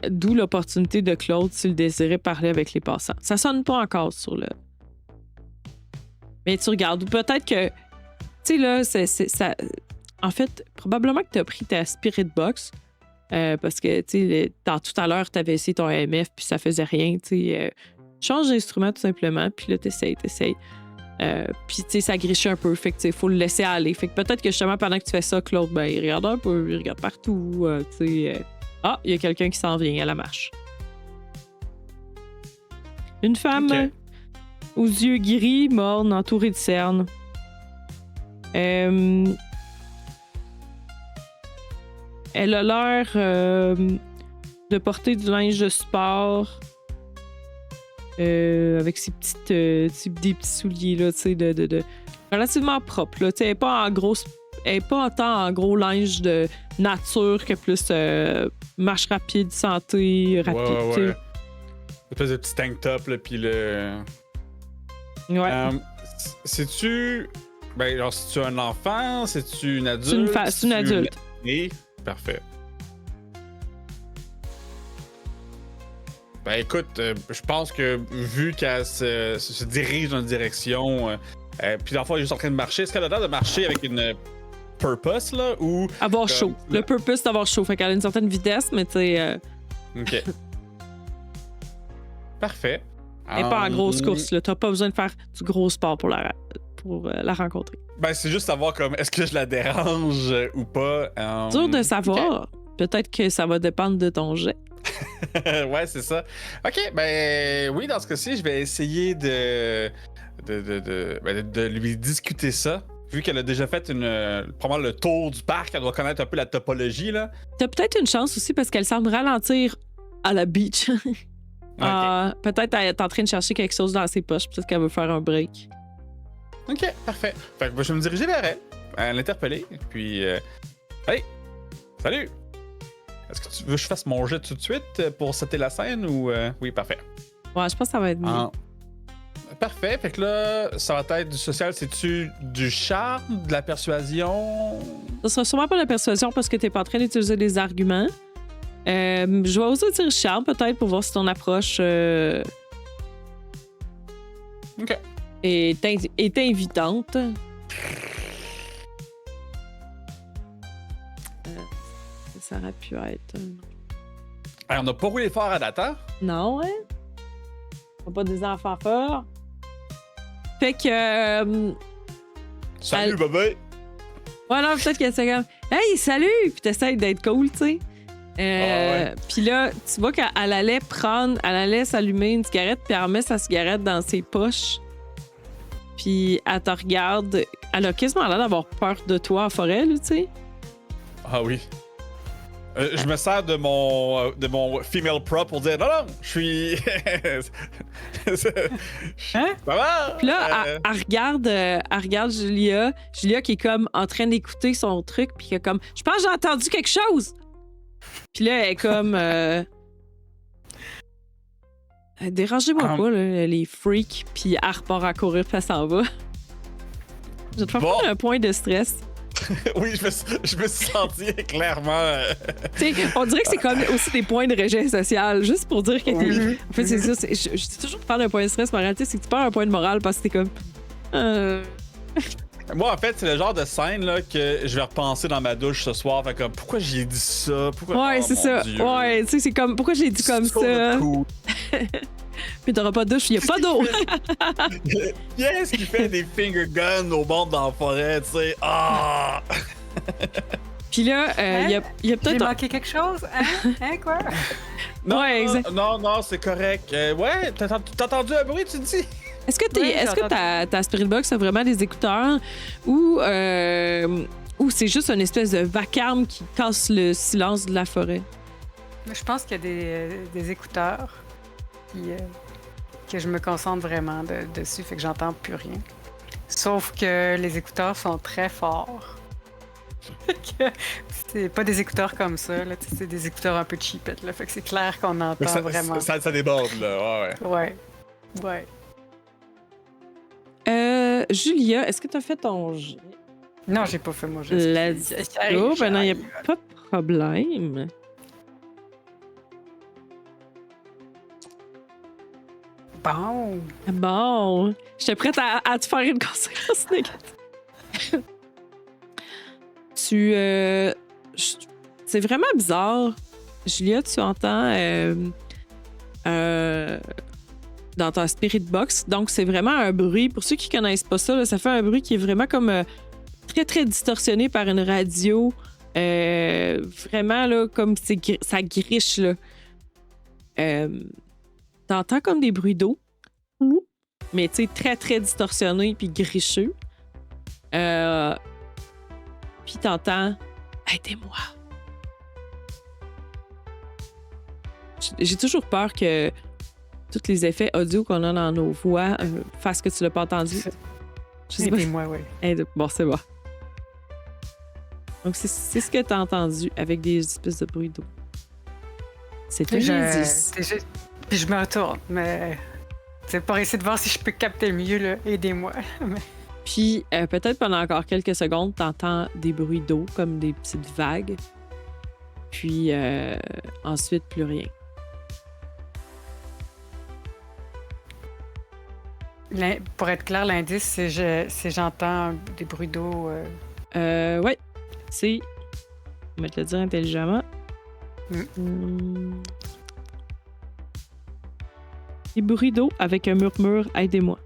D'où l'opportunité de Claude s'il désirait parler avec les passants. Ça sonne pas encore sur le... Mais tu regardes. Ou peut-être que... Tu sais, là, ça... En fait, probablement que tu as pris ta Spirit Box parce que, tu sais, tout à l'heure, tu avais essayé ton AMF puis ça faisait rien. Tu sais, change d'instrument tout simplement, puis là, t'essayes. Puis, tu sais, ça griche un peu. Fait que, tu sais, faut le laisser aller. Fait que peut-être que justement, pendant que tu fais ça, Claude, ben, il regarde un peu, il regarde partout. Tu sais... il y a quelqu'un qui s'en vient à la marche. Une femme aux yeux gris, morne, entourée de cernes. Elle a l'air de porter du linge de sport avec ses des petits souliers là, tu sais, de relativement propres. Là, tu sais, elle n'est pas autant en gros linge de nature que plus marche rapide, santé, rapide. Ouais. Une espèce de petit tank top, là, puis le... Ouais. C'est-tu... Ben, genre, c'est-tu un enfant? C'est-tu une adulte? C'est une adulte. Et... Parfait. Ben, écoute, je pense que vu qu'elle se dirige dans une direction... puis l'enfant est juste en train de marcher, est-ce qu'elle a l'air de marcher avec une... purpose, là, ou... Avoir chaud. Le purpose, c'est d'avoir chaud. Fait qu'elle a une certaine vitesse, mais tu sais... OK. Parfait. Elle n'est pas en grosse course, là. T'as pas besoin de faire du gros sport pour la rencontrer. Ben, c'est juste savoir, comme, est-ce que je la dérange ou pas. Dur de savoir. Okay. Peut-être que ça va dépendre de ton jet. Ouais, c'est ça. OK, ben, oui, dans ce cas-ci, je vais essayer de lui discuter ça. Vu qu'elle a déjà fait probablement le tour du parc, elle doit connaître un peu la topologie, là. T'as peut-être une chance aussi parce qu'elle semble ralentir à la beach. Okay. Peut-être qu'elle est en train de chercher quelque chose dans ses poches. Peut-être qu'elle veut faire un break. OK, parfait. Fait que je vais me diriger vers elle, l'interpeller, puis... Hey! Salut! Est-ce que tu veux que je fasse mon jet tout de suite pour setter la scène ou... Oui, parfait. Ouais, je pense que ça va être mieux. Parfait. Fait que là, ça va être du social. C'est-tu du charme, de la persuasion? Ça sera sûrement pas la persuasion parce que t'es pas en train d'utiliser des arguments. Je vais aussi dire charme peut-être pour voir si ton approche est invitante. Ça aurait pu être... on n'a pas roulé fort à date, hein? Non, hein? On n'a pas des enfants forts. Fait que... Salut, bébé! Ouais, non, peut-être qu'elle s'est comme... Hey, salut! Puis t'essayes d'être cool, tu sais. Puis là, tu vois qu'elle allait s'allumer une cigarette, puis elle remet sa cigarette dans ses poches. Puis elle te regarde. Elle a quasiment l'air d'avoir peur de toi en forêt, là, tu sais. Ah oui. Je me sers de mon female prop pour dire non, je suis. Hein? Ça va? Puis là, elle regarde Julia. Julia qui est comme en train d'écouter son truc, puis qui est comme je pense que j'ai entendu quelque chose. Puis là, elle est comme dérangez-moi pas, là, les freaks. Puis elle repart à courir, puis elle s'en va. Je vais te faire Bon. prendre un point de stress. Oui, je me suis senti clairement. Tu sais, on dirait que c'est comme aussi des points de rejet social, juste pour dire que t'es. En fait, c'est ça. Je dis toujours que tu parles d'un point de stress, mais en réalité, c'est que tu parles d'un point de morale parce que t'es comme. Moi, en fait, c'est le genre de scène là, que je vais repenser dans ma douche ce soir. Fait comme, pourquoi j'ai dit ça? Pourquoi... Ouais, Oh, c'est mon ça. Dieu. Ouais, tu sais, c'est comme. Pourquoi j'ai dit comme So ça? cool. Puis t'auras pas de douche, il y a pas d'eau. Yes, qui fait des finger guns au bord dans la forêt, tu sais. Ah! Puis là, il y a J'ai peut-être. manqué quelque chose? Hein, quoi? Non, Ouais, exact. non, c'est correct. Ouais, t'as entendu un bruit, tu dis? Est-ce que, Oui, est-ce que j'entends. ta Spirit Box a vraiment des écouteurs ou c'est juste une espèce de vacarme qui casse le silence de la forêt? Je pense qu'il y a des écouteurs que je me concentre vraiment dessus, fait que j'entends plus rien. Sauf que les écouteurs sont très forts. Fait que c'est pas des écouteurs comme ça, là, c'est des écouteurs un peu cheapettes, là, fait que c'est clair qu'on entend vraiment. Ça déborde, là. Ouais. Ouais. Julia, est-ce que tu as fait ton jet? Non, j'ai pas fait moi. Let's go. Ben non, il n'y a pas de problème. Bon. Bon, j'étais prête à te faire une conséquence négative. C'est vraiment bizarre. Julia, tu entends dans ta Spirit Box. Donc, c'est vraiment un bruit. Pour ceux qui connaissent pas ça, là, ça fait un bruit qui est vraiment comme très, très distorsionné par une radio. Vraiment, là, comme ça griche, là. T'entends comme des bruits d'eau. Mais, tu sais, très, très distorsionné puis gricheux. Puis t'entends « Aidez-moi ». J'ai toujours peur que tous les effets audio qu'on a dans nos voix fassent que tu l'as pas entendu. Je sais pas. Aidez-moi, oui. Bon, c'est bon. Donc, c'est ce que t'as entendu avec des espèces de bruits d'eau. C'est un indice. Puis je me retourne, mais c'est pour essayer de voir si je peux capter mieux, là. Aidez-moi. Puis, peut-être pendant encore quelques secondes, t'entends des bruits d'eau, comme des petites vagues. Puis, ensuite, plus rien. Pour être clair, l'indice, c'est j'entends des bruits d'eau. Ouais. C'est... On va te le dire intelligemment. Des bruits d'eau avec un murmure « Aidez-moi ».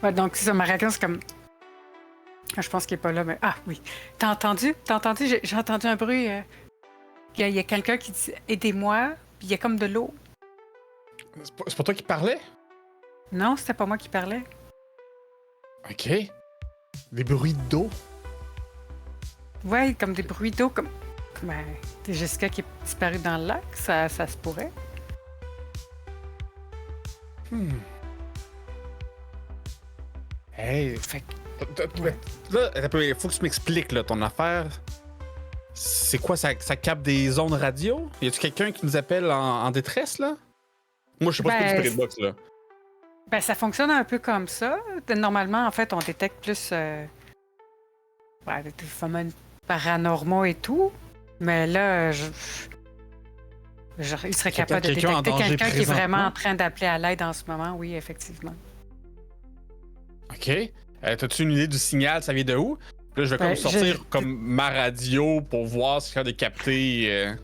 Ouais, donc c'est ça, ma réaction, c'est comme... Je pense qu'il est pas là, mais... Ah, oui. T'as entendu? J'ai entendu un bruit. Il y a quelqu'un qui dit « Aidez-moi », puis il y a comme de l'eau. C'est pas toi qui parlais? Non, c'était pas moi qui parlais. OK. Des bruits d'eau? Ouais, comme des bruits d'eau, comme Jessica qui est disparue dans le lac, ça se pourrait. Hey, fait là, il faut que tu m'expliques, là, ton affaire. C'est quoi, ça capte des ondes radio? Y a-tu quelqu'un qui nous appelle en détresse, là? Moi, je sais pas ce que c'est Spirit Box, là. Ben, ça fonctionne un peu comme ça. Normalement, en fait, on détecte plus des phénomènes paranormaux et tout. Mais là, il serait capable de quelqu'un en détecter danger quelqu'un qui est vraiment présentement? en train d'appeler à l'aide en ce moment. Oui, effectivement. OK. T'as-tu une idée du signal? Ça vient de où? Puis là, je vais comme Ben, sortir comme ma radio pour voir si je suis capable de capter...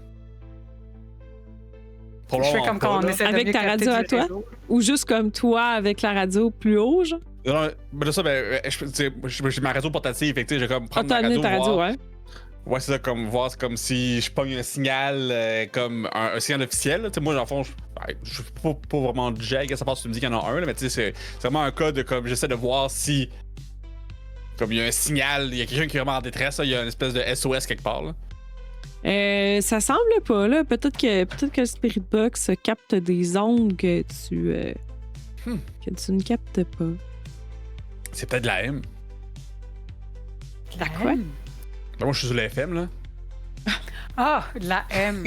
Je fais comme quand on essaie de Avec mieux ta capter radio du à toi? réseau. Ou juste comme toi avec la radio plus haut, genre? Non, mais là, ça, j'ai ma radio portative, fait que tu sais, j'ai comme Ah, prendre t'as ma amené radio, ta radio, voir. ouais. Ouais, c'est ça, comme voir, c'est comme si je pogne un signal, comme un signal officiel. Tu sais, moi, dans le fond, je suis pas vraiment jag, ça passe, tu me dis qu'il y en a un, là, mais tu sais, c'est vraiment un cas de comme j'essaie de voir si. Comme il y a un signal, il y a quelqu'un qui est vraiment en détresse, là, il y a une espèce de SOS quelque part. Là. Ça semble pas, là. Peut-être que le Spirit Box capte des ondes que tu ne captes pas. C'est peut-être de la M. La quoi? M. Là, moi, je suis sur la FM, là. Ah, la M.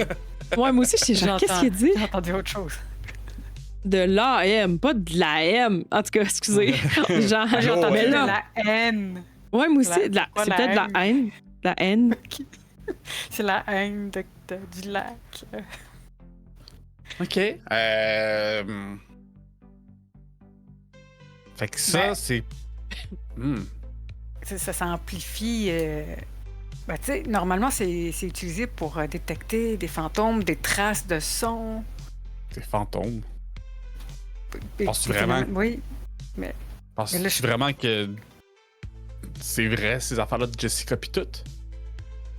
Ouais, moi aussi, je sais genre, qu'est-ce qu'il dit? J'ai entendu autre chose. De l'AM, pas de la M. En tout cas, excusez. Genre, Moi, j'ai Oh, entendu mais de là, la N. ouais, moi aussi, La- pas c'est la peut-être de la haine. La haine. C'est la haine du lac. Ok. Fait que ça, Ben- c'est. Ça s'amplifie. Ben, tu sais, normalement, c'est utilisé pour détecter des fantômes, des traces de son. C'est fantôme. Penses-tu Puis, vraiment? Oui. Penses-tu Mais là, je- vraiment que c'est vrai, ces affaires-là de Jessica pis tout?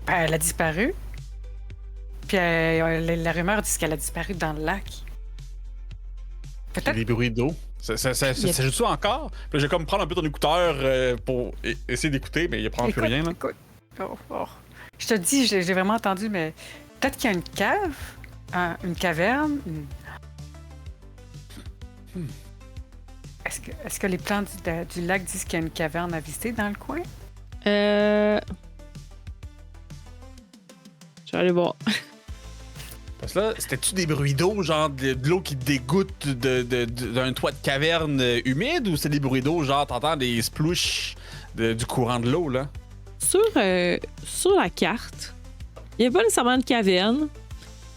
Ben, elle a disparu. Puis la rumeur dit qu'elle a disparu dans le lac. Puis Peut-être. des bruits d'eau. Ça joue ça encore? Puis là, je vais comme prendre un peu ton écouteur pour essayer d'écouter, mais il n'y a probablement plus rien, là. Écoute. Oh. Je te dis, j'ai vraiment entendu, mais peut-être qu'il y a une cave, une caverne. Est-ce que les plans du lac disent qu'il y a une caverne à visiter dans le coin? Je vais aller voir. Parce que là, c'était-tu des bruits d'eau, genre de l'eau qui dégoûte d'un toit de caverne humide, ou c'est des bruits d'eau, genre t'entends des splouches du courant de l'eau, là? Sur la carte, il n'y a pas nécessairement de caverne.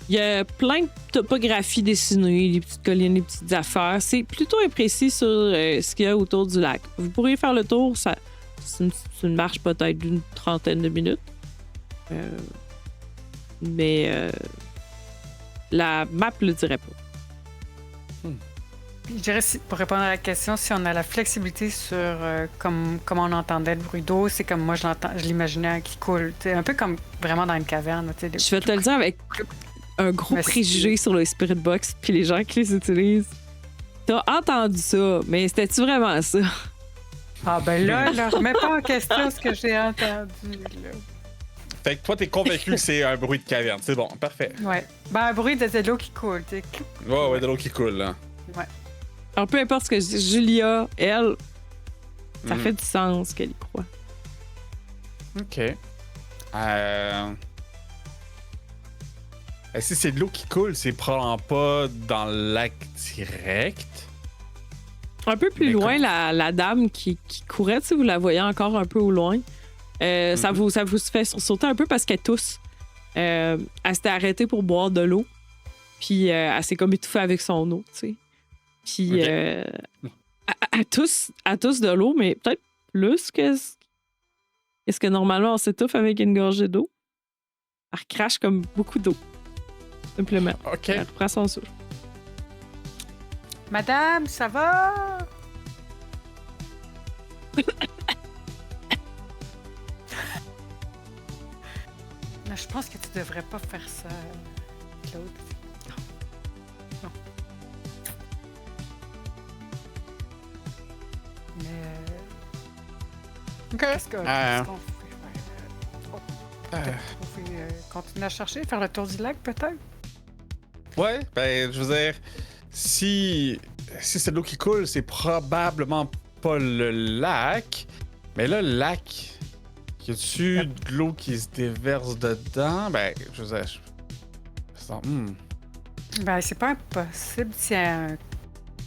Il y a plein de topographies dessinées, des petites collines, des petites affaires. C'est plutôt imprécis sur ce qu'il y a autour du lac. Vous pourriez faire le tour, c'est une marche peut-être d'une 30aine de minutes. Mais la map le dirait pas. Puis je dirais, pour répondre à la question, si on a la flexibilité sur comment on entendait le bruit d'eau, c'est comme moi je l'imaginais qui coule. C'est un peu comme vraiment dans une caverne. Je vais te le dire avec un gros Mais préjugé sur le Spirit Box puis les gens qui les utilisent. T'as entendu ça, mais c'était-tu vraiment ça? Ah ben là, remets pas en question ce que j'ai entendu. Là. Fait que toi, t'es convaincu que c'est un bruit de caverne. C'est bon, parfait. Ouais. Ben un bruit de l'eau qui coule. Tu sais. Ouais, de l'eau qui coule, là. Ouais. Alors, peu importe ce que je dis, Julia, elle, ça Mhm. fait du sens qu'elle y croit. Ok. Si c'est de l'eau qui coule, c'est probablement pas dans le lac direct. Un peu plus Mais loin, la dame qui courait, si vous la voyez encore un peu au loin, ça vous fait sauter un peu parce qu'elle tousse. Elle s'était arrêtée pour boire de l'eau, puis elle s'est comme étouffée avec son eau, tu sais. Puis Ok. elle tousse de l'eau, mais peut-être plus que ce que normalement on s'étouffe avec une gorgée d'eau. Elle crache comme beaucoup d'eau, simplement. Ok. Elle reprend son souffle. Madame, ça va? Non, je pense que tu devrais pas faire ça, Claude. Non. Mais. Ok. Qu'est-ce qu'on fait? Peut-être qu'on fait continuer à chercher, faire le tour du lac, peut-être? Ouais, ben, je veux dire, si c'est de l'eau qui coule, c'est probablement pas le lac. Mais là, le lac, y a-tu de l'eau qui se déverse dedans? Ben, je veux dire, Ben, c'est pas impossible s'il y a un.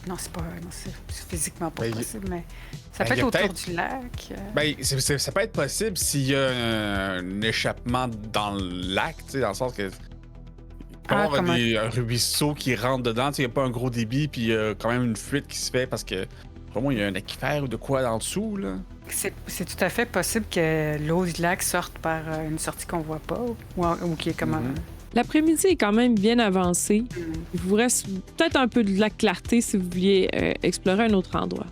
Non, c'est pas. Non, c'est physiquement pas Ben, possible, mais ça ben, peut y être a autour peut-être- du lac. Ben, ça peut être possible s'il y a un échappement dans le lac, tu sais, dans le sens que. Il peut y avoir comme un ruisseau qui rentre dedans, tu sais, il n'y a pas un gros débit, puis il y a quand même une fuite qui se fait parce que. Vraiment, il y a un aquifère ou de quoi en dessous, là. C'est tout à fait possible que l'eau du lac sorte par une sortie qu'on voit pas ou qui est comme un. L'après-midi est quand même bien avancé. Il vous reste peut-être un peu de la clarté si vous vouliez explorer un autre endroit.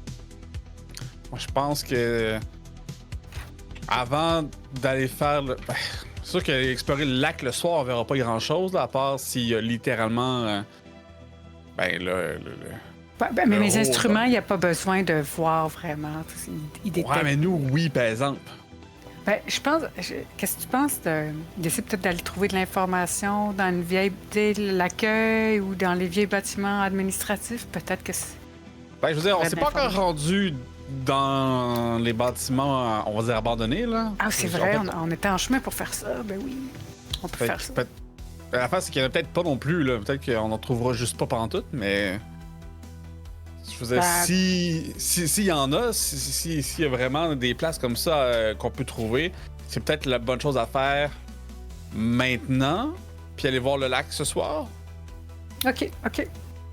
Moi, je pense que avant d'aller faire le... C'est sûr qu'explorer le lac le soir, on verra pas grand-chose, là, à part s'il y a littéralement... Mais mes gros, instruments, il n'y a pas besoin de voir vraiment. Ils détectent. Ouais, mais nous, oui, par exemple. Je pense... Qu'est-ce que tu penses d'essayer peut-être d'aller trouver de l'information dans une vieille... l'accueil ou dans les vieux bâtiments administratifs? Peut-être que c'est... Je veux dire, on Ouais, s'est pas encore rendu dans les bâtiments, on va dire, abandonnés, là. Ah, c'est vrai, on était en chemin pour faire ça. Ben oui, on peut faire ça. La face, c'est qu'il y en a peut-être pas non plus, là. Peut-être qu'on en trouvera juste pas pendant tout, mais... Je veux dire, s'il y en a, s'il y a vraiment des places comme ça qu'on peut trouver, c'est peut-être la bonne chose à faire maintenant, puis aller voir le lac ce soir. OK.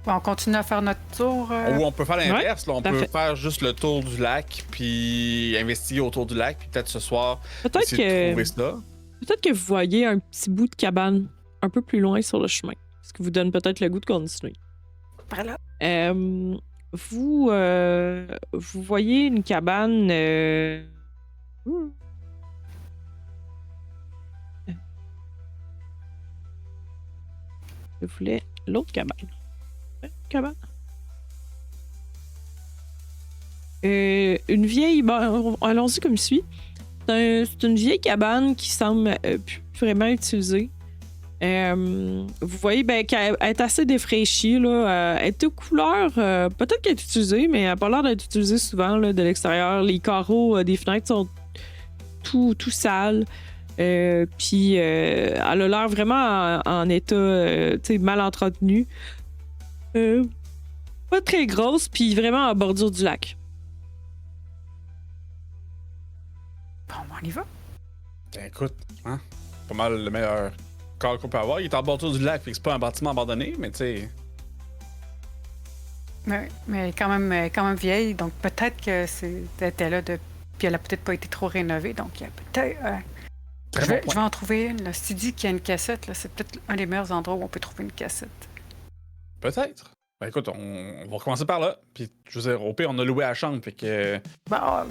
Bon, on continue à faire notre tour. Ou on peut faire l'inverse, là. On peut parfait. faire juste le tour du lac, puis investiguer autour du lac, puis peut-être ce soir, Peut-être essayer de trouver ça. Peut-être que vous voyez un petit bout de cabane un peu plus loin sur le chemin. Ce qui vous donne peut-être le goût de continuer. Par là. Vous voyez une cabane. Je voulais l'autre cabane. Cabane. Une vieille. Bon, allons-y comme suit. C'est une vieille cabane qui semble plus vraiment utilisée. Vous voyez qu'elle est assez défraîchie. Là. Elle est aux couleurs. Peut-être qu'elle est utilisée, mais elle n'a pas l'air d'être utilisée souvent là, de l'extérieur. Les carreaux des fenêtres sont tout sales. Puis elle a l'air vraiment en état mal entretenu. Pas très grosse, puis vraiment à bordure du lac. Bon, on y va. Écoute, hein, pas mal le meilleur corps qu'on peut avoir. Il est en bordure du lac, fait que c'est pas un bâtiment abandonné, mais tu sais... Mais quand même vieille, donc peut-être que c'était là de... Puis elle a peut-être pas été trop rénovée, donc il y a peut-être... Je vais en trouver une. Là. Si tu dis qu'il y a une cassette, là, c'est peut-être un des meilleurs endroits où on peut trouver une cassette. Peut-être. Écoute, on va recommencer par là. Puis, je veux dire, au pire, on a loué à la chambre, fait que... De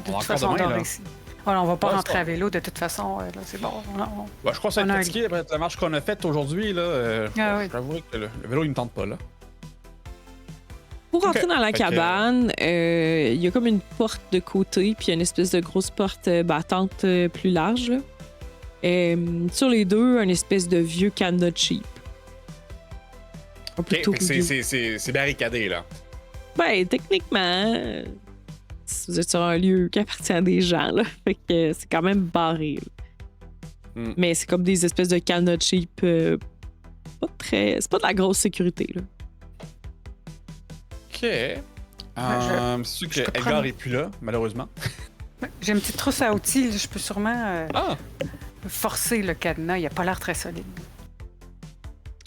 toute façon, on dort ici. Voilà, on va pas rentrer à vélo, de toute façon, là, c'est bon. Je crois que ça va être fatigué après la marche qu'on a faite aujourd'hui, là. J'avoue que le vélo, il me tente pas, là. Pour rentrer dans la cabane, il y a comme une porte de côté, puis il y a une espèce de grosse porte battante plus large, là. Sur les deux, une espèce de vieux cadenas cheap. C'est barricadé, là. Techniquement, vous êtes sur un lieu qui appartient à des gens, là. Fait que c'est quand même barré. Mais c'est comme des espèces de cadenas cheap. C'est pas de la grosse sécurité, là. OK. C'est sûr que Edgar est plus là, malheureusement. J'ai une petite trousse à outils, là, je peux sûrement forcer le cadenas. Il a pas l'air très solide.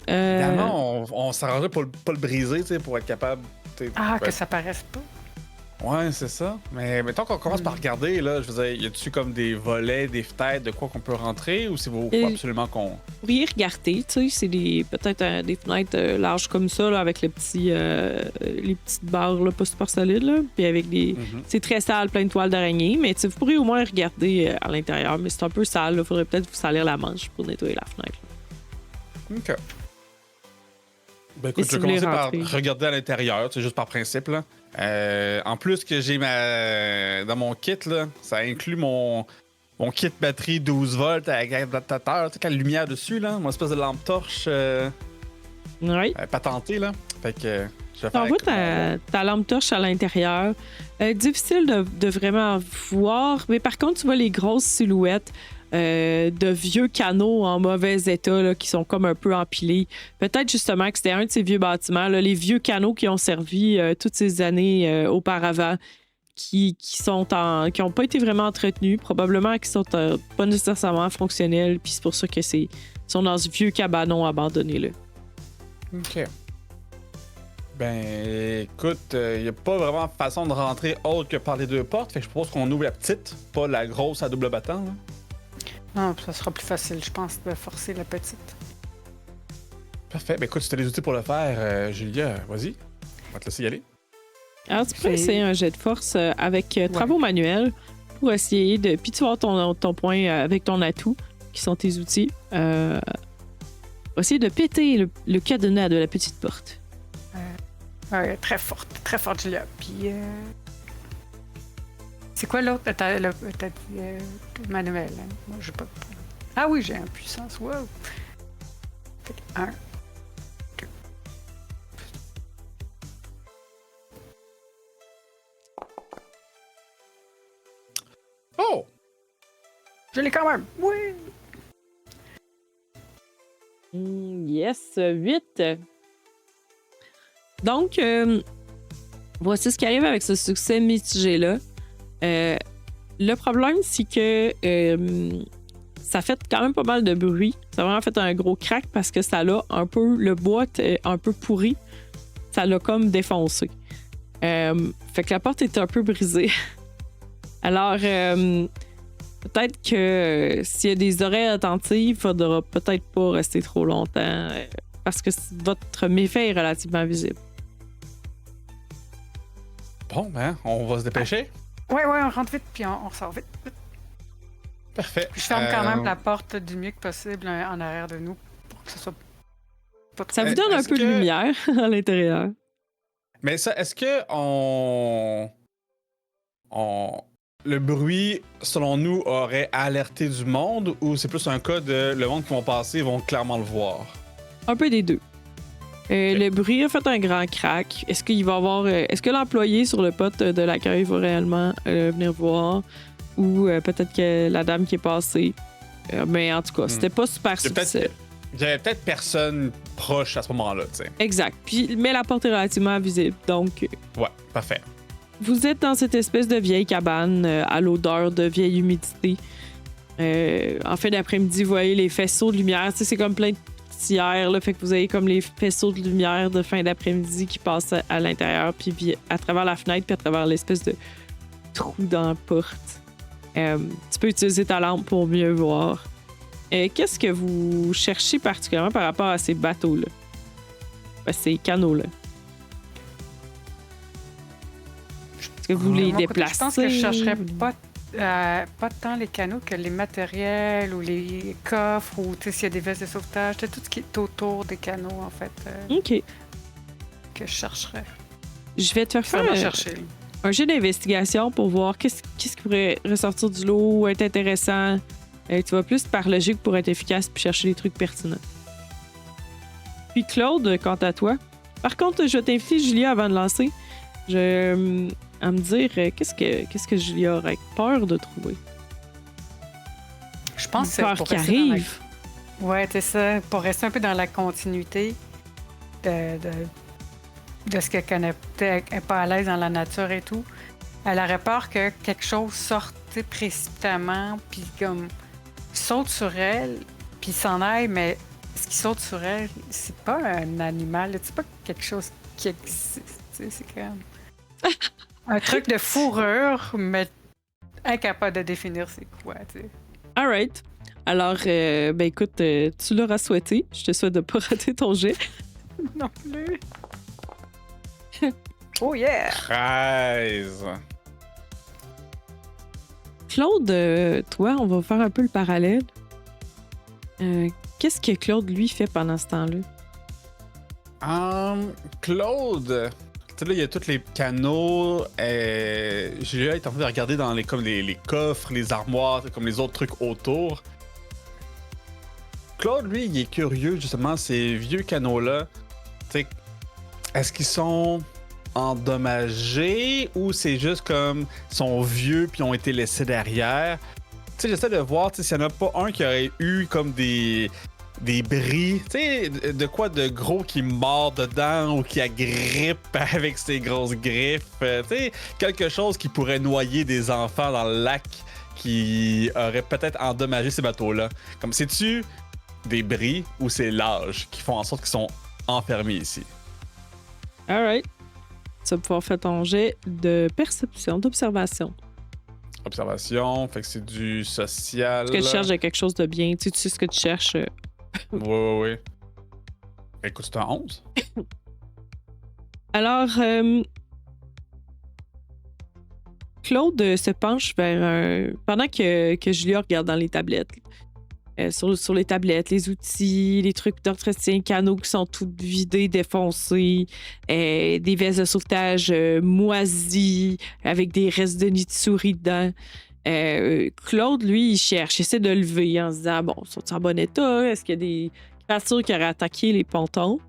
Évidemment, on s'arrangerait pour pas le briser, pour être capable... que ça paraisse pas. Ouais, c'est ça. Mais mettons qu'on commence par regarder, là, je veux dire, y a-tu comme des volets, des fenêtres, de quoi qu'on peut rentrer, ou c'est faut absolument qu'on... Vous pourriez regarder, tu sais, c'est peut-être des fenêtres larges comme ça, là, avec les petites barres, là, pas super solides, là, puis avec des... C'est très sale, plein de toiles d'araignée, mais vous pourriez au moins regarder à l'intérieur, mais c'est un peu sale, il faudrait peut-être vous salir la manche pour nettoyer la fenêtre. Là. OK. Écoute, je vais commencer par regarder à l'intérieur, c'est juste par principe, là. En plus que j'ai dans mon kit, là, ça inclut mon kit batterie 12 volts avec adaptateur, tu sais, la lumière dessus, là, mon espèce de lampe torche patentée, là. Fait que je vais faire ta lampe torche à l'intérieur. Difficile de vraiment voir, mais par contre, tu vois les grosses silhouettes de vieux canaux en mauvais état là, qui sont comme un peu empilés. Peut-être justement que c'était un de ces vieux bâtiments, là, les vieux canaux qui ont servi toutes ces années auparavant, qui n'ont pas été vraiment entretenus, probablement qui sont pas nécessairement fonctionnels, puis c'est pour ça que sont dans ce vieux cabanon abandonné là. OK. Écoute, il n'y a pas vraiment façon de rentrer autre que par les deux portes, fait que je propose qu'on ouvre la petite, pas la grosse à double battant, là. Non, ça sera plus facile, je pense, de forcer la petite. Parfait. Écoute, si tu as les outils pour le faire, Julia, vas-y. On va te laisser y aller. Alors, tu peux C'est- essayer un jet de force avec travaux manuels pour essayer de. Puis tu vas avoir ton point avec ton atout, qui sont tes outils. Essayer de péter le cadenas de la petite porte. Ouais, très forte, Julia. Puis. C'est quoi l'autre? T'as dit manuel. Hein? Moi, j'ai pas. Ah oui, j'ai un puissance. Wow! Fait que 1, 2. Oh! Je l'ai quand même! Oui! Yes, 8. Donc, voici ce qui arrive avec ce succès mitigé-là. Le problème, c'est que ça fait quand même pas mal de bruit. Ça a vraiment fait un gros crack parce que ça a un peu... Le bois est un peu pourri. Ça l'a comme défoncé. Fait que la porte est un peu brisée. Alors, peut-être que s'il y a des oreilles attentives, il faudra peut-être pas rester trop longtemps parce que votre méfait est relativement visible. Bon, ben, on va se dépêcher. Ouais, on rentre vite, puis on ressort vite. Parfait. Puis je ferme quand même la porte du mieux que possible en arrière de nous pour que ce soit pas trop... Ça vous donne un est-ce peu de que- lumière à l'intérieur. Mais ça, est-ce que le bruit, selon nous, aurait alerté du monde ou c'est plus un cas de le monde qui vont passer vont clairement le voir? Un peu des deux. Le bruit a fait un grand crack. Est-ce qu'il va avoir. Est-ce que l'employé sur le pote de l'accueil va réellement venir voir? Ou peut-être que la dame qui est passée. Mais en tout cas, c'était pas super subtil. Il y avait peut-être personne proche à ce moment-là, tu sais. Exact. Puis, mais la porte est relativement visible. Donc, Ouais, parfait. vous êtes dans cette espèce de vieille cabane à l'odeur de vieille humidité. En fin d'après-midi, vous voyez les faisceaux de lumière. Tu sais, c'est comme plein de tiers, là, fait que vous avez comme les faisceaux de lumière de fin d'après-midi qui passent à l'intérieur, puis à travers la fenêtre, puis à travers l'espèce de trou dans la porte. Tu peux utiliser ta lampe pour mieux voir. Qu'est-ce que vous cherchez particulièrement par rapport à ces bateaux-là? Ces canaux-là? Est-ce que vous les Moi, déplacez? je pense que je chercherais pas tant les canaux que les matériels ou les coffres ou s'il y a des vestes de sauvetage, tout ce qui est autour des canaux, en fait, OK. que je chercherais. Je vais te faire Vraiment faire chercher. un jeu d'investigation pour voir qu'est-ce qui pourrait ressortir du lot ou être intéressant. Tu vas plus par logique pour être efficace puis chercher des trucs pertinents. Puis Claude, quant à toi. Par contre, je vais t'inviter, Julia, avant de lancer, à me dire qu'est-ce que Julia aurait peur de trouver. Je pense que c'est Peur pour qui rester dans la- arrive. Ouais, c'est ça. Pour rester un peu dans la continuité de ce qu'elle connaît. Elle n'est pas à l'aise dans la nature et tout. Elle aurait peur que quelque chose sorte précipitamment, puis comme saute sur elle, puis s'en aille, mais ce qui saute sur elle, c'est pas un animal, c'est pas quelque chose qui existe. C'est comme un truc de fourrure, mais incapable de définir c'est quoi. T'sais. All right. Alors, ben écoute, tu l'auras souhaité. Je te souhaite de pas rater ton jet. Non plus. Oh yeah! 13. Claude, toi, on va faire un peu le parallèle. Qu'est-ce que Claude, lui, fait pendant ce temps-là? Claude, tu sais, là, il y a tous les canaux. Julia est en train de regarder dans comme les coffres, les armoires, comme les autres trucs autour. Claude, lui, il est curieux, justement, ces vieux canaux-là. Tu sais, est-ce qu'ils sont endommagés ou c'est juste comme ils sont vieux puis ont été laissés derrière? Tu sais, j'essaie de voir s'il n'y en a pas un qui aurait eu comme des bris, tu sais, de quoi de gros qui mord dedans ou qui agrippe avec ses grosses griffes, tu sais, quelque chose qui pourrait noyer des enfants dans le lac qui aurait peut-être endommagé ces bateaux-là. Comme, sais-tu des bris ou c'est l'âge qui font en sorte qu'ils sont enfermés ici? All right. Tu vas pouvoir faire ton jet de perception, d'observation. Observation, fait que c'est du social. Est-ce que tu cherches de quelque chose de bien? Tu sais ce que tu cherches. Oui. Écoute, c'est un 11. Alors, Claude se penche vers pendant que Julia regarde dans les tablettes. Sur les tablettes, les outils, les trucs d'entretien, canaux qui sont tout vidés, défoncés, des vestes de sauvetage moisies, avec des restes de nids de souris dedans. Claude, lui, il cherche, il essaie de lever en se disant, bon, sont-ils en bon état? Est-ce qu'il y a des créatures qui auraient attaqué les pontons?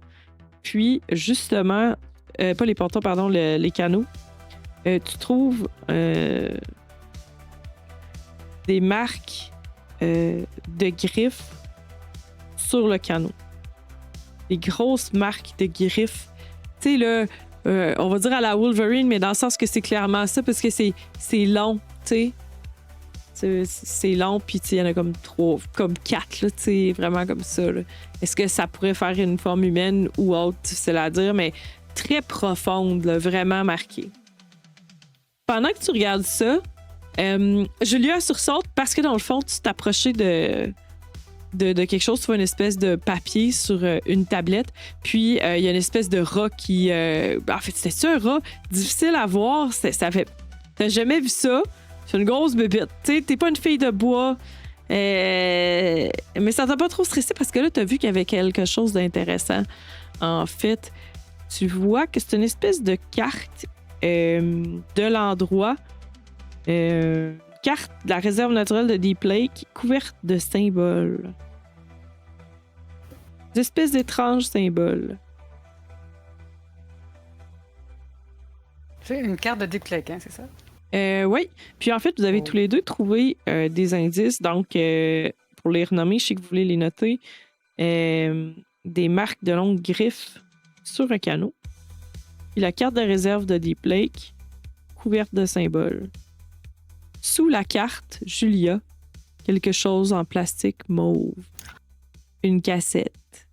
Puis, justement, pas les pontons, pardon, les canaux, tu trouves des marques de griffes sur le canot. Des grosses marques de griffes. Tu sais, là, on va dire à la Wolverine, mais dans le sens que c'est clairement ça, parce que c'est long, tu sais. C'est long, puis il y en a comme 4, là, tu sais, vraiment comme ça. Là. Est-ce que ça pourrait faire une forme humaine ou autre, c'est à dire, mais très profonde, là, vraiment marquée. Pendant que tu regardes ça, Julia sursaute parce que dans le fond, tu t'approchais de quelque chose, tu vois une espèce de papier sur une tablette, puis il y a une espèce de rat qui... en fait, c'était un rat difficile à voir, ça fait... T'as jamais vu ça? C'est une grosse bébête. Tu sais, t'es pas une fille de bois, mais ça t'a pas trop stressé parce que là, t'as vu qu'il y avait quelque chose d'intéressant. En fait, tu vois que c'est une espèce de carte de l'endroit, carte de la réserve naturelle de Deep Lake couverte de symboles. Des espèces d'étranges symboles. C'est une carte de Deep Lake, hein, c'est ça? Oui. Puis en fait, vous avez tous les deux trouvé des indices. Donc, pour les renommer, je sais que vous voulez les noter. Des marques de longues griffes sur un canot. Puis la carte de réserve de Deep Lake couverte de symboles. Sous la carte, Julia, quelque chose en plastique mauve. Une cassette.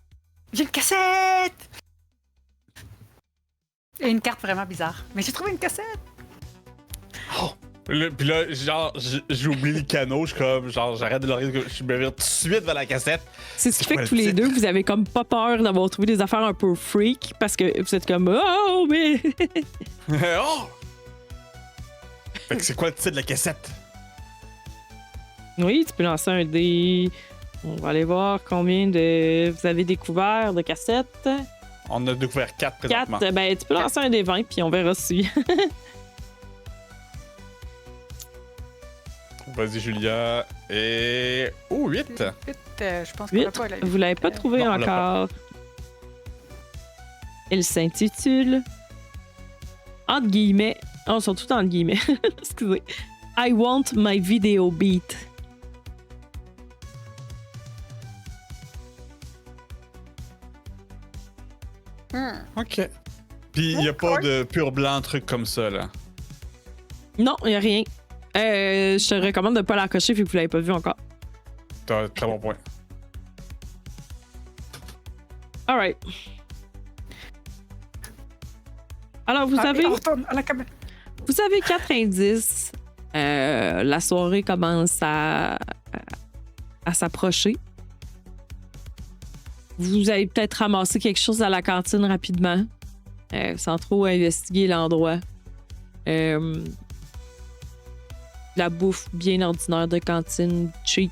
J'ai une cassette! Et une carte vraiment bizarre. Mais j'ai trouvé une cassette! Oh! Puis là, genre, j'oublie le canot, je suis comme, genre, j'arrête de le regarder, je me vire tout de suite vers la cassette. C'est ce qui fait que tous les deux, vous avez comme pas peur d'avoir trouvé des affaires un peu freak parce que vous êtes comme, oh, mais. Oh! Fait que c'est quoi le titre de la cassette? Oui, tu peux lancer un dé. On va aller voir combien de vous avez découvert de cassettes. On a découvert 4 présentement. 4, ben tu peux lancer un des 20 puis on verra si. Vas-y, Julia. Et. Oh, 8! 8, je pense qu'on 8, l'a pas. Là. vous l'avez pas trouvé Non, on l'a encore. Elle s'intitule entre guillemets. Oh, ils sont tous entre guillemets. Excusez. I want my video beat. OK. Puis il y a pas de pur blanc, truc comme ça, là. Non, il n'y a rien. Je te recommande de ne pas la cocher vu que vous l'avez pas vu encore. T'as un très bon point. Alright. Alors, vous avez... On retourne à la caméra. Vous avez 4 indices. La soirée commence à s'approcher. Vous avez peut-être ramassé quelque chose à la cantine rapidement, sans trop investiguer l'endroit. La bouffe bien ordinaire de cantine, cheap.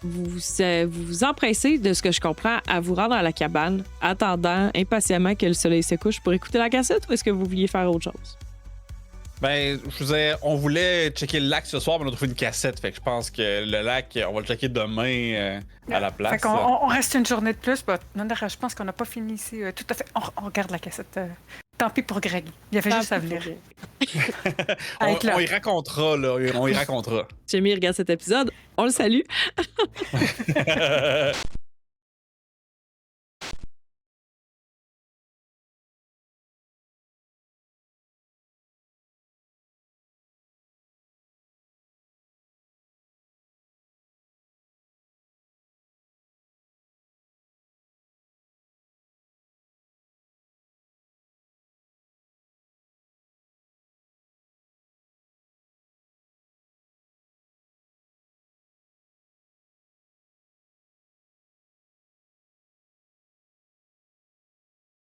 Vous vous empressez, de ce que je comprends, à vous rendre à la cabane, attendant impatiemment que le soleil se couche pour écouter la cassette, ou est-ce que vous vouliez faire autre chose? Ben, je vous ai, on voulait checker le lac ce soir, mais on a trouvé une cassette. Fait que je pense que le lac, on va le checker demain à la place. Fait qu'on on reste une journée de plus. Non, je pense qu'on n'a pas fini ici. Tout à fait. On regarde la cassette. Tant pis pour Greg. Il avait juste à venir. On y racontera, là. On y racontera. Jamie regarde cet épisode. On le salue.